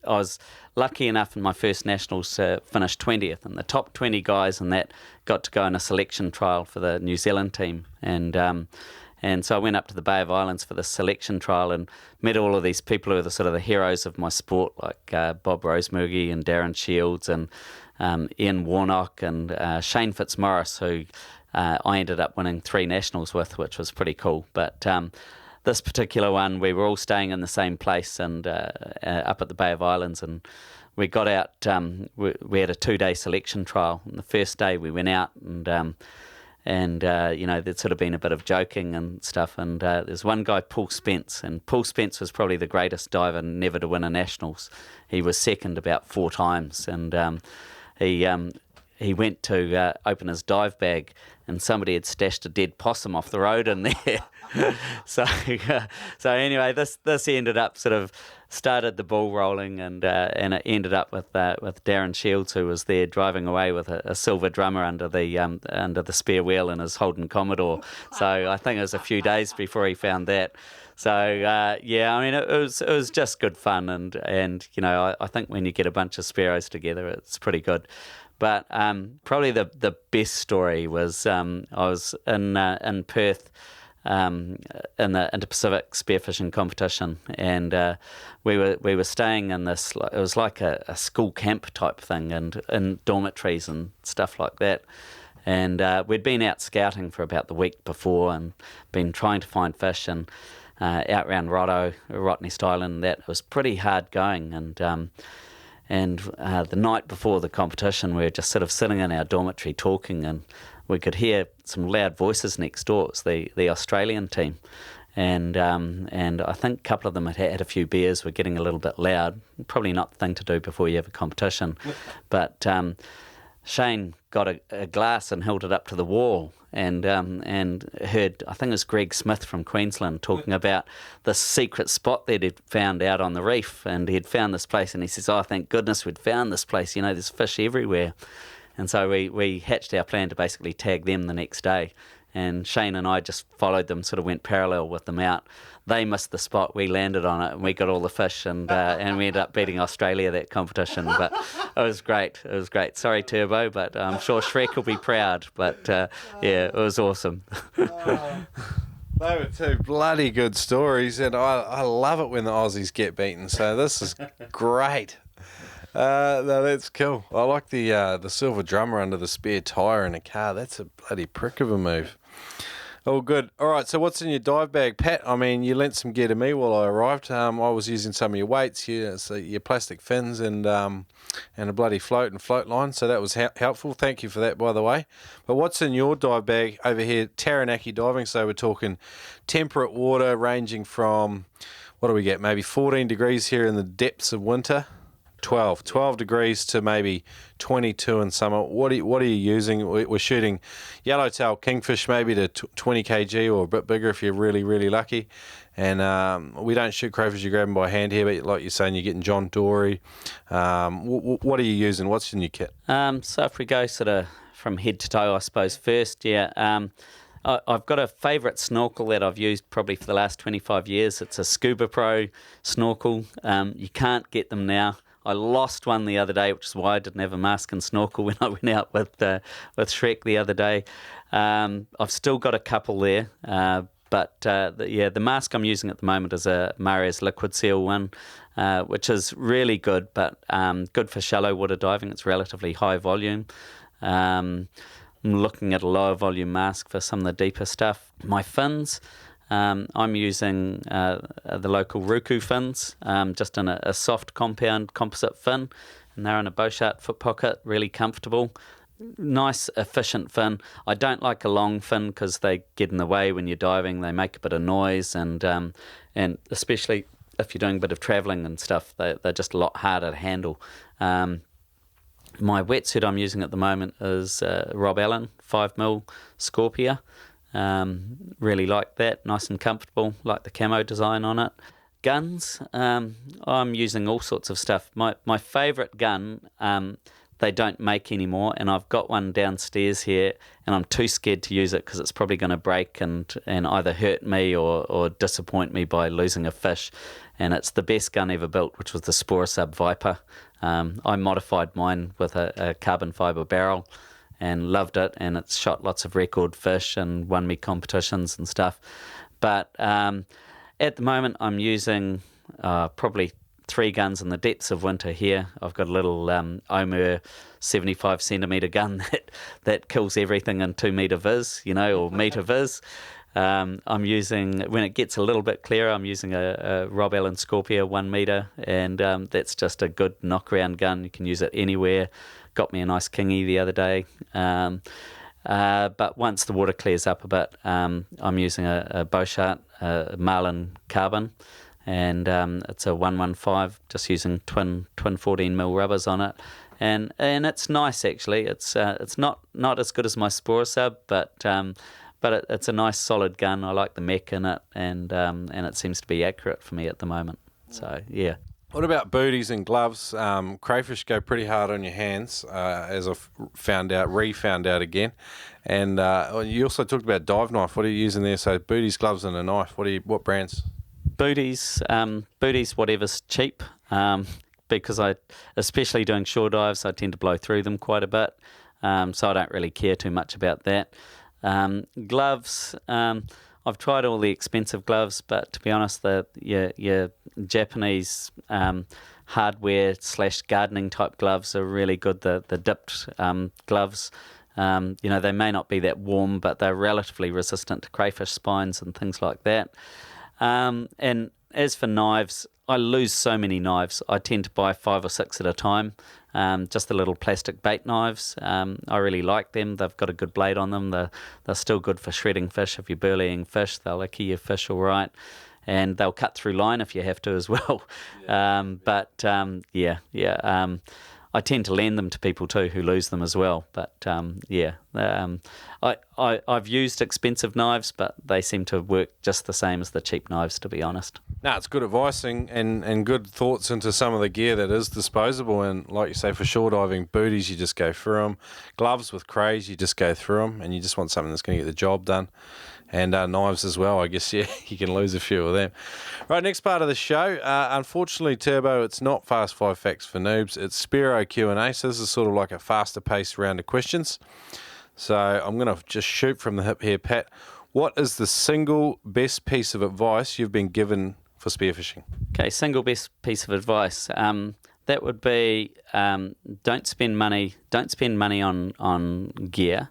was lucky enough in my first nationals to finish 20th, and the top 20 guys in that got to go on a selection trial for the New Zealand team, and so I went up to the Bay of Islands for the selection trial and met all of these people who are the sort of the heroes of my sport, like Bob Rosemurgy and Darren Shields and Ian Warnock and Shane Fitzmaurice, who I ended up winning 3 nationals with, which was pretty cool. But this particular one, we were all staying in the same place and up at the Bay of Islands, and we got out. We had a 2-day selection trial. And the first day we went out, there'd sort of been a bit of joking and stuff. And there's one guy, Paul Spence, and Paul Spence was probably the greatest diver never to win a nationals. He was second about 4 times, and he went to open his dive bag, and somebody had stashed a dead possum off the road in there. so anyway, this ended up sort of started the ball rolling, and it ended up with Darren Shields, who was there driving away with a silver drummer under the spare wheel in his Holden Commodore. So I think it was a few days before he found that. So I mean, it was just good fun, and I think when you get a bunch of Spearos together, it's pretty good. But probably the best story was I was in Perth in the Inter-Pacific spearfishing competition, and we were staying in this. It was like a school camp type thing, and in dormitories and stuff like that. And we'd been out scouting for about the week before, and been trying to find fish, and out around Rottnest Island. That was pretty hard going, and the night before the competition, we were just sort of sitting in our dormitory talking, and we could hear some loud voices next door. It was the Australian team, and I think a couple of them had a few beers, were getting a little bit loud. Probably not the thing to do before you have a competition. But Shane got a glass and held it up to the wall, and heard, I think it was Greg Smith from Queensland, talking about this secret spot that he'd found out on the reef, and he'd found this place, and he says, "Oh, thank goodness we'd found this place, there's fish everywhere." And so we hatched our plan to basically tag them the next day, and Shane and I just followed them, sort of went parallel with them out. They missed the spot, we landed on it, and we got all the fish, and we ended up beating Australia that competition. But it was great. Sorry, Turbo, but I'm sure Shrek will be proud. But it was awesome. They were 2 bloody good stories, and I love it when the Aussies get beaten. So this is great. No, that's cool. I like the silver drummer under the spare tyre in a car. That's a bloody prick of a move. All good. All right, so what's in your dive bag, Pat? I mean, you lent some gear to me while I arrived. I was using some of your weights, your plastic fins, and a bloody float and float line, so that was helpful. Thank you for that, by the way. But what's in your dive bag over here? Taranaki diving, so we're talking temperate water ranging from, what do we get, maybe 14 degrees here in the depths of winter. 12 degrees to maybe 22 in summer. What are you using? We're shooting yellowtail kingfish maybe to 20 kg or a bit bigger if you're really, really lucky. And we don't shoot crayfish, you grab them by hand here, but like you're saying, you're getting John Dory. What are you using? What's in your kit? So if we go sort of from head to toe, I suppose, first, I've got a favourite snorkel that I've used probably for the last 25 years. It's a Scuba Pro snorkel. You can't get them now. I lost one the other day, which is why I didn't have a mask and snorkel when I went out with Shrek the other day. I've still got a couple there, but the mask I'm using at the moment is a Maria's Liquid Seal one, which is really good, but good for shallow water diving. It's relatively high volume. I'm looking at a lower volume mask for some of the deeper stuff. My fins, I'm using the local Ruku fins, just in a soft compound composite fin, and they're in a Beauchart foot pocket, really comfortable. Nice, efficient fin. I don't like a long fin because they get in the way when you're diving. They make a bit of noise, and especially if you're doing a bit of travelling and stuff, they're just a lot harder to handle. My wetsuit I'm using at the moment is Rob Allen 5mm Scorpia. Really like that, nice and comfortable, like the camo design on it. Guns, I'm using all sorts of stuff. My favourite gun, they don't make anymore, and I've got one downstairs here, and I'm too scared to use it because it's probably going to break and either hurt me or disappoint me by losing a fish. And it's the best gun ever built, which was the Spearos Viper. I modified mine with a carbon fibre barrel and loved it, and it's shot lots of record fish and won me competitions and stuff. But at the moment I'm using probably 3 guns in the depths of winter here. I've got a little Omer 75 centimetre gun that kills everything in 2 metre vis, or metre vis. I'm using, when it gets a little bit clearer, I'm using a Rob Allen Scorpio 1 metre, and that's just a good knock-around gun. You can use it anywhere. Got me a nice kingy the other day. But once the water clears up a bit, I'm using a Beauchart Marlin Carbon, and it's a 115, just using twin 14mm rubbers on it, and it's nice actually. It's not as good as my Spearo sub, but it's a nice solid gun. I like the mech in it, and it seems to be accurate for me at the moment. So yeah. What about booties and gloves? Crayfish go pretty hard on your hands, as I've found out again. And you also talked about dive knife. What are you using there? So booties, gloves, and a knife. What brands? Booties, whatever's cheap. Because especially doing shore dives, I tend to blow through them quite a bit. So I don't really care too much about that. Gloves. I've tried all the expensive gloves, but to be honest, your Japanese hardware / gardening type gloves are really good. The dipped gloves, they may not be that warm, but they're relatively resistant to crayfish spines and things like that. And as for knives, I lose so many knives. I tend to buy 5 or 6 at a time. Just the little plastic bait knives. I really like them. They've got a good blade on them. They're still good for shredding fish. If you're burleying fish, they'll icky your fish all right. And they'll cut through line if you have to as well. I tend to lend them to people too who lose them as well. But I've used expensive knives, but they seem to work just the same as the cheap knives, to be honest. No, it's good advice and good thoughts into some of the gear that is disposable. And like you say, for shore diving, booties, you just go through them. Gloves with crays, you just go through them, and you just want something that's going to get the job done. And knives as well, I guess, yeah, you can lose a few of them. Right, next part of the show. Unfortunately, Turbo, it's not Fast 5 Facts for Noobs. It's Spearo Q&A, so this is sort of like a faster paced round of questions. So I'm going to just shoot from the hip here, Pat. What is the single best piece of advice you've been given for spearfishing? Okay, single best piece of advice. That would be don't spend money on gear.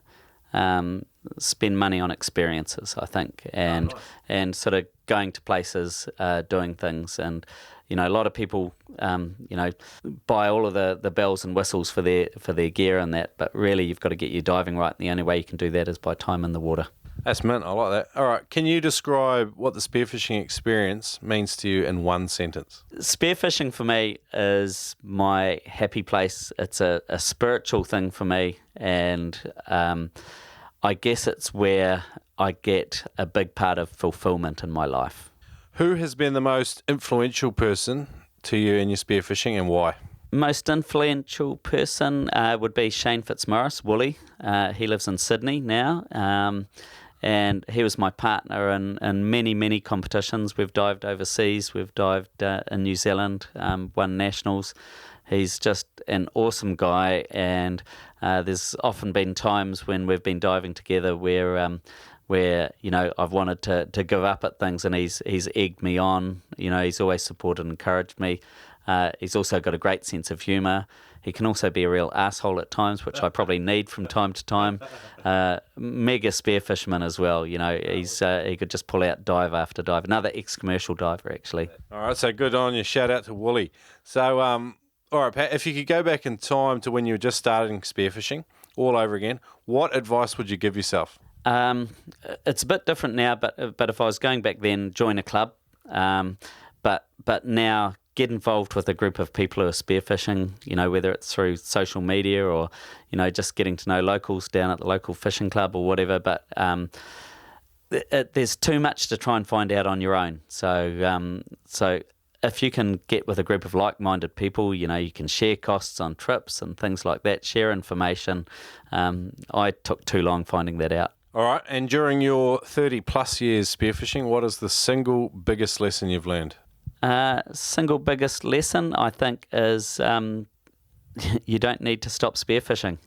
Spend money on experiences, I think, and sort of going to places, doing things, and a lot of people buy all of the bells and whistles for their gear and that, but really you've got to get your diving right, and the only way you can do that is by time in the water. That's mint. I like that. All right, can you describe what the spearfishing experience means to you in one sentence? Spearfishing for me is my happy place. It's a spiritual thing for me, and I guess it's where I get a big part of fulfillment in my life. Who has been the most influential person to you in your spearfishing, and why? Most influential person would be Shane Fitzmaurice, Wooly. He lives in Sydney now, and he was my partner in many, many competitions. We've dived overseas. We've dived in New Zealand, won nationals. He's just an awesome guy, and there's often been times when we've been diving together where I've wanted to give up at things, and he's egged me on. He's always supported and encouraged me. He's also got a great sense of humour. He can also be a real asshole at times, which I probably need from time to time. Mega spearfisherman as well. He could just pull out dive after dive. Another ex-commercial diver, actually. All right, so good on you. Shout out to Wooly. So, all right, Pat, if you could go back in time to when you were just starting spearfishing all over again, what advice would you give yourself? It's a bit different now, but if I was going back then, join a club. But now get involved with a group of people who are spearfishing, whether it's through social media or, just getting to know locals down at the local fishing club or whatever. But there's too much to try and find out on your own. So if you can get with a group of like-minded people, you can share costs on trips and things like that, share information. I took too long finding that out. All right, and during your 30-plus years spearfishing, what is the single biggest lesson you've learned? Single biggest lesson, I think, is you don't need to stop spearfishing.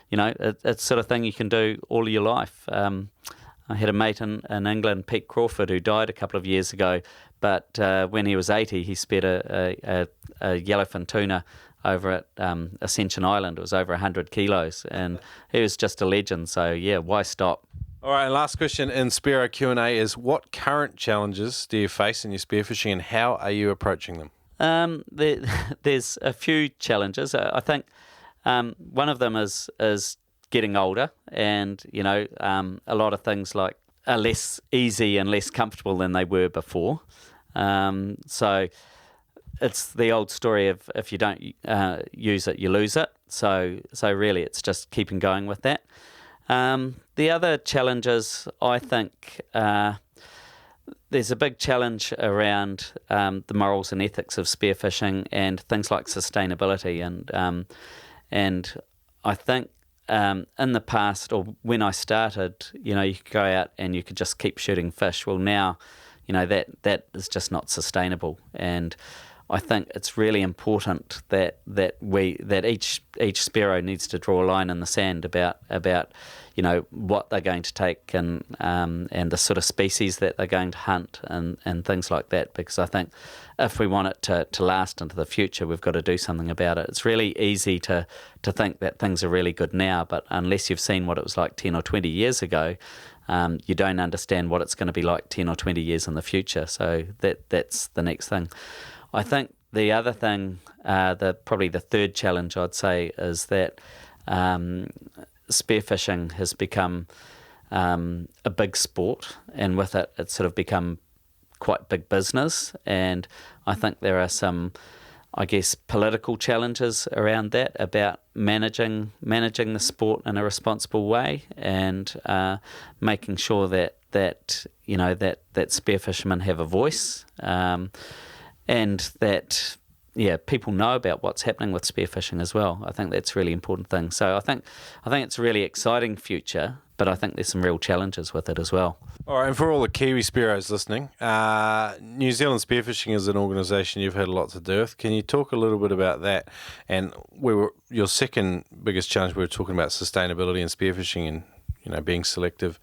It's sort of thing you can do all your life. I had a mate in England, Pete Crawford, who died a couple of years ago, but when he was 80, he speared a yellowfin tuna over at Ascension Island. It was over 100 kilos, and he was just a legend. So, yeah, why stop? All right, and last question in Spearo Q&A is, what current challenges do you face in your spearfishing, and how are you approaching them? There's a few challenges. I think one of them is getting older, and a lot of things like are less easy and less comfortable than they were before. So it's the old story of if you don't use it, you lose it. So really, it's just keeping going with that. The other challenges, I think, there's a big challenge around the morals and ethics of spearfishing and things like sustainability. And I think in the past, or when I started, you could go out and you could just keep shooting fish. Well, now, that is just not sustainable. And I think it's really important that each Spearo needs to draw a line in the sand about what they're going to take and the sort of species that they're going to hunt and things like that, because I think if we want it to last into the future, we've got to do something about it. It's really easy to think that things are really good now, but unless you've seen what it was like 10 or 20 years ago, you don't understand what it's going to be like 10 or 20 years in the future. So that's the next thing. I think the other thing, probably the third challenge I'd say, is that spearfishing has become a big sport, and with it, it's sort of become quite big business. And I think there are some, I guess, political challenges around that, about managing the sport in a responsible way, and making sure that spearfishermen have a voice. And that, people know about what's happening with spearfishing as well. I think that's a really important thing. So I think it's a really exciting future, but I think there's some real challenges with it as well. All right, and for all the Kiwi Spearos listening, New Zealand Spearfishing is an organisation you've had a lot to do with. Can you talk a little bit about that? And your second biggest challenge, we were talking about sustainability and spearfishing and being selective.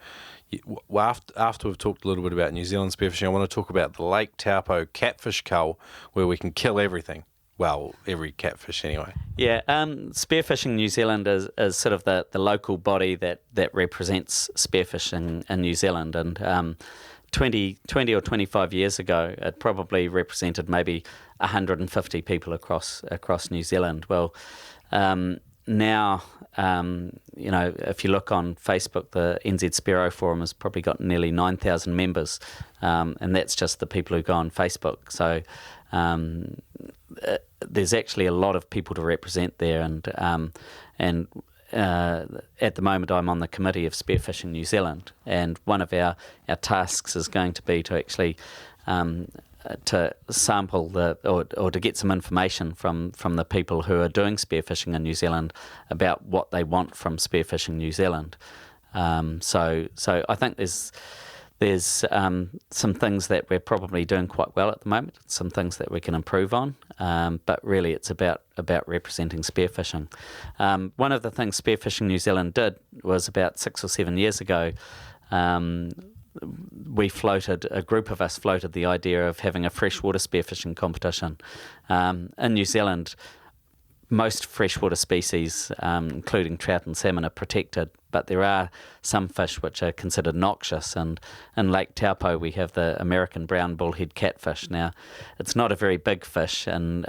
After we've talked a little bit about New Zealand spearfishing, I want to talk about the Lake Taupo catfish cull, where we can kill everything. Well, every catfish anyway. Yeah, Spearfishing New Zealand is sort of the local body that represents spearfishing in New Zealand. And 20 or 25 years ago, it probably represented maybe 150 people across New Zealand. Well, now, if you look on Facebook, the NZ Spearo Forum has probably got nearly 9,000 members, and that's just the people who go on Facebook. So there's actually a lot of people to represent there, and at the moment I'm on the committee of Spearfishing New Zealand, and one of our tasks is going to be to actually to sample or to get some information from the people who are doing spearfishing in New Zealand about what they want from Spearfishing New Zealand. So I think there's some things that we're probably doing quite well at the moment, some things that we can improve on, but really it's about representing spearfishing. One of the things Spearfishing New Zealand did was about 6 or 7 years ago, a group of us floated the idea of having a freshwater spearfishing competition. In New Zealand, most freshwater species, including trout and salmon, are protected, but there are some fish which are considered noxious. And in Lake Taupo, we have the American brown bullhead catfish. Now, it's not a very big fish, and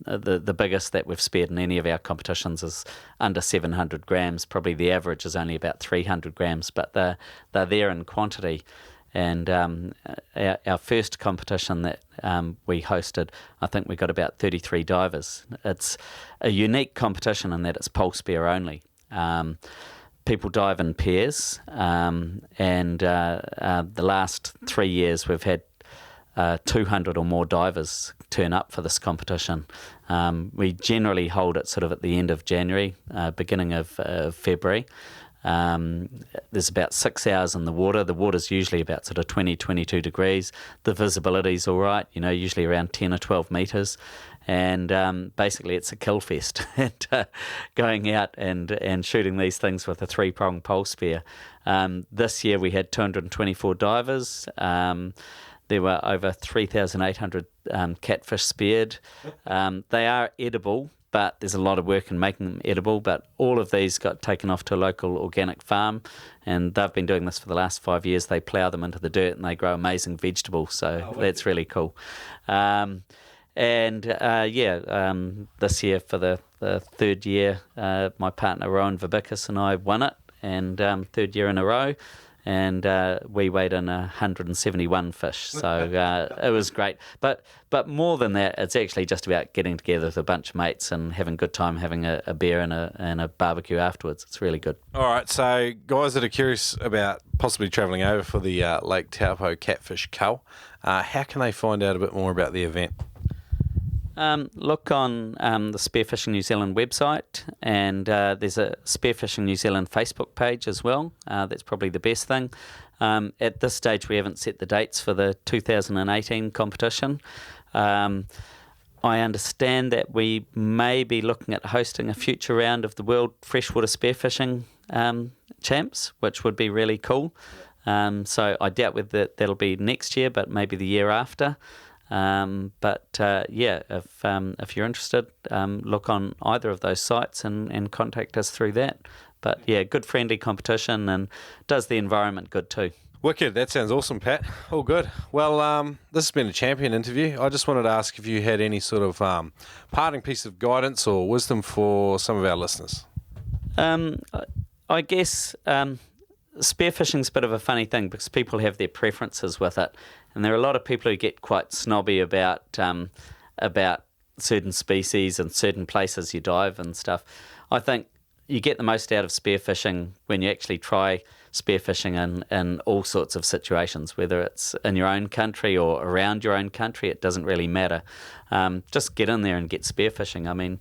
the biggest that we've speared in any of our competitions is under 700 grams. Probably the average is only about 300 grams, but they're there in quantity. And our first competition that we hosted, I think we got about 33 divers. It's a unique competition in that it's pole spear only. People dive in pairs, and the last 3 years we've had 200 or more divers turn up for this competition. We generally hold it sort of at the end of January, beginning of February. There's about 6 hours in the water. The water's usually about sort of 20, 22 degrees. The visibility's all right, usually around 10 or 12 metres. And basically it's a kill fest, and going out and shooting these things with a 3-prong pole spear. This year we had 224 divers. There were over 3,800 catfish speared. They are edible, but there's a lot of work in making them edible. But all of these got taken off to a local organic farm, and they've been doing this for the last 5 years. They plough them into the dirt and they grow amazing vegetables, so that's really cool. And this year for the third year, my partner Rowan Verbicus and I won it, and third year in a row. And we weighed in 171 fish, so it was great. But more than that, it's actually just about getting together with a bunch of mates and having a good time, having a beer and a barbecue afterwards. It's really good. All right, so guys that are curious about possibly travelling over for the Lake Taupo Catfish Cull, how can they find out a bit more about the event? Look on the Spearfishing New Zealand website, and there's a Spearfishing New Zealand Facebook page as well. That's probably the best thing. At this stage, we haven't set the dates for the 2018 competition. I understand that we may be looking at hosting a future round of the World Freshwater Spearfishing Champs, which would be really cool. So I doubt whether that'll be next year, but maybe the year after. If you're interested, look on either of those sites and contact us through that. But yeah, good friendly competition and does the environment good too. Wicked, that sounds awesome, Pat. All good. Well, this has been a champion interview. I just wanted to ask if you had any sort of parting piece of guidance or wisdom for some of our listeners. I guess spearfishing's a bit of a funny thing because people have their preferences with it. And there are a lot of people who get quite snobby about certain species and certain places you dive and stuff. I think you get the most out of spearfishing when you actually try spearfishing in all sorts of situations, whether it's in your own country or around your own country. It doesn't really matter. Just get in there and get spearfishing. I mean,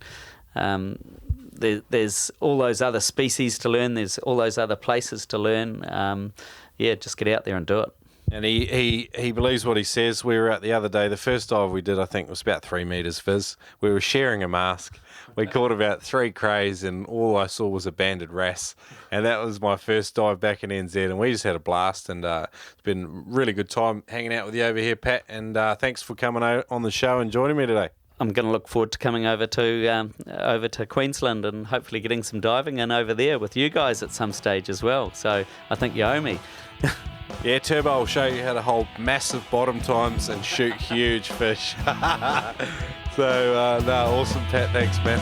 there's all those other species to learn. There's all those other places to learn. Just get out there and do it. And he believes what he says. We were out the other day. The first dive we did, I think, was about 3 metres fizz. We were sharing a mask. We caught about 3 crays, and all I saw was a banded wrasse. And that was my first dive back in NZ, and we just had a blast. And it's been a really good time hanging out with you over here, Pat. And thanks for coming on the show and joining me today. I'm going to look forward to coming over to Queensland and hopefully getting some diving in over there with you guys at some stage as well. So I think you owe me. Yeah, Turbo will show you how to hold massive bottom times and shoot huge fish. Awesome, Pat. Thanks, man.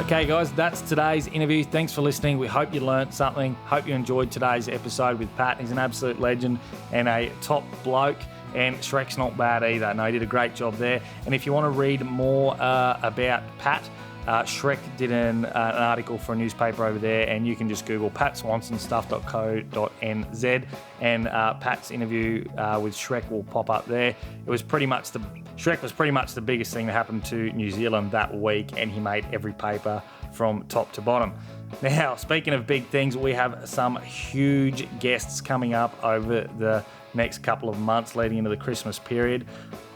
Okay, guys, that's today's interview. Thanks for listening. We hope you learnt something. Hope you enjoyed today's episode with Pat. He's an absolute legend and a top bloke. And Shrek's not bad either. No, he did a great job there. And if you want to read more about Pat, Shrek did an article for a newspaper over there, and you can just Google patswansonstuff.co.nz, and Pat's interview with Shrek will pop up there. Shrek was pretty much the biggest thing that happened to New Zealand that week, and he made every paper from top to bottom. Now, speaking of big things, we have some huge guests coming up over the next couple of months leading into the Christmas period.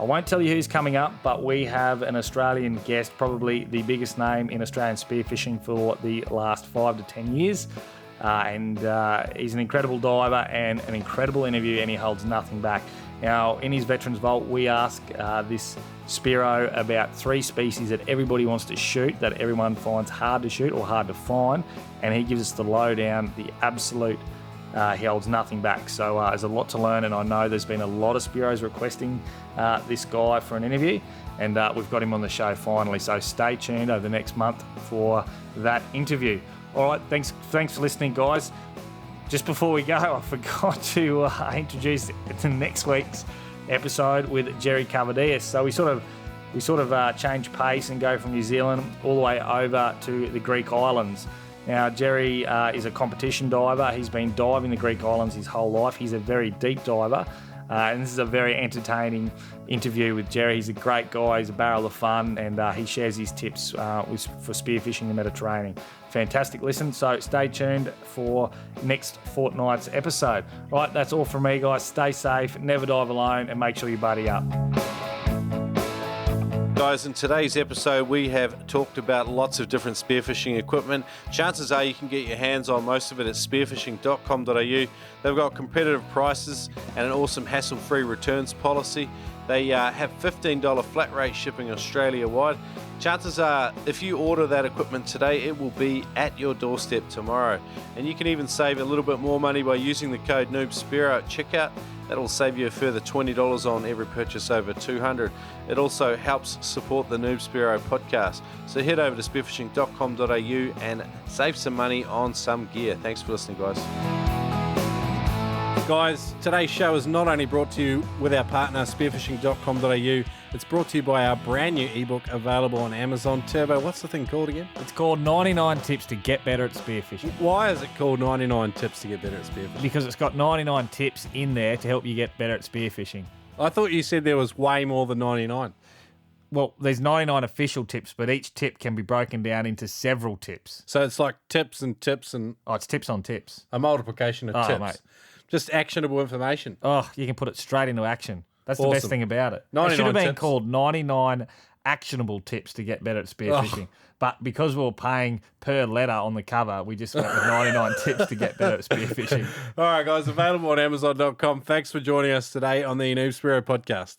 I won't tell you who's coming up, but we have an Australian guest, probably the biggest name in Australian spearfishing for the last 5 to 10 years. He's an incredible diver and an incredible interview, and he holds nothing back. Now, in his Veterans Vault, we ask this Spearo about 3 species that everybody wants to shoot, that everyone finds hard to shoot or hard to find, and he gives us the lowdown, the absolute. He holds nothing back. So there's a lot to learn, and I know there's been a lot of Spearos requesting this guy for an interview, and we've got him on the show finally. So stay tuned over the next month for that interview. All right, thanks for listening, guys. Just before we go, I forgot to introduce the next week's episode with Jerry Cavadias. So we sort of change pace and go from New Zealand all the way over to the Greek islands. Now, Jerry is a competition diver. He's been diving the Greek islands his whole life. He's a very deep diver, and this is a very entertaining interview with Jerry. He's a great guy. He's a barrel of fun, and he shares his tips for spearfishing the Mediterranean. Fantastic listen, so stay tuned for next fortnight's episode. Right, that's all from me, guys. Stay safe, never dive alone, and make sure you buddy up. Guys, in today's episode we have talked about lots of different spearfishing equipment. Chances are you can get your hands on most of it at spearfishing.com.au. They've got competitive prices and an awesome hassle-free returns policy. They have $15 flat rate shipping Australia-wide. Chances are, if you order that equipment today, it will be at your doorstep tomorrow. And you can even save a little bit more money by using the code NoobSpearo at checkout. That'll save you a further $20 on every purchase over $200. It also helps support the Noob Spearo podcast. So head over to spearfishing.com.au and save some money on some gear. Thanks for listening, guys. Guys, today's show is not only brought to you with our partner, spearfishing.com.au, it's brought to you by our brand new ebook available on Amazon. Turbo, what's the thing called again? It's called 99 Tips to Get Better at Spearfishing. Why is it called 99 Tips to Get Better at Spearfishing? Because it's got 99 tips in there to help you get better at spearfishing. I thought you said there was way more than 99. Well, there's 99 official tips, but each tip can be broken down into several tips. So it's like tips and Oh, it's tips on tips. a multiplication of tips. Mate. Just actionable information. Oh, you can put it straight into action. That's the Awesome. best thing about it. It 99 should have been tips. called 99 actionable tips to get better at spearfishing. But because we were paying per letter on the cover, we just went with 99 tips to get better at spearfishing. All right, guys, available on Amazon.com. Thanks for joining us today on the Noob Spearo podcast.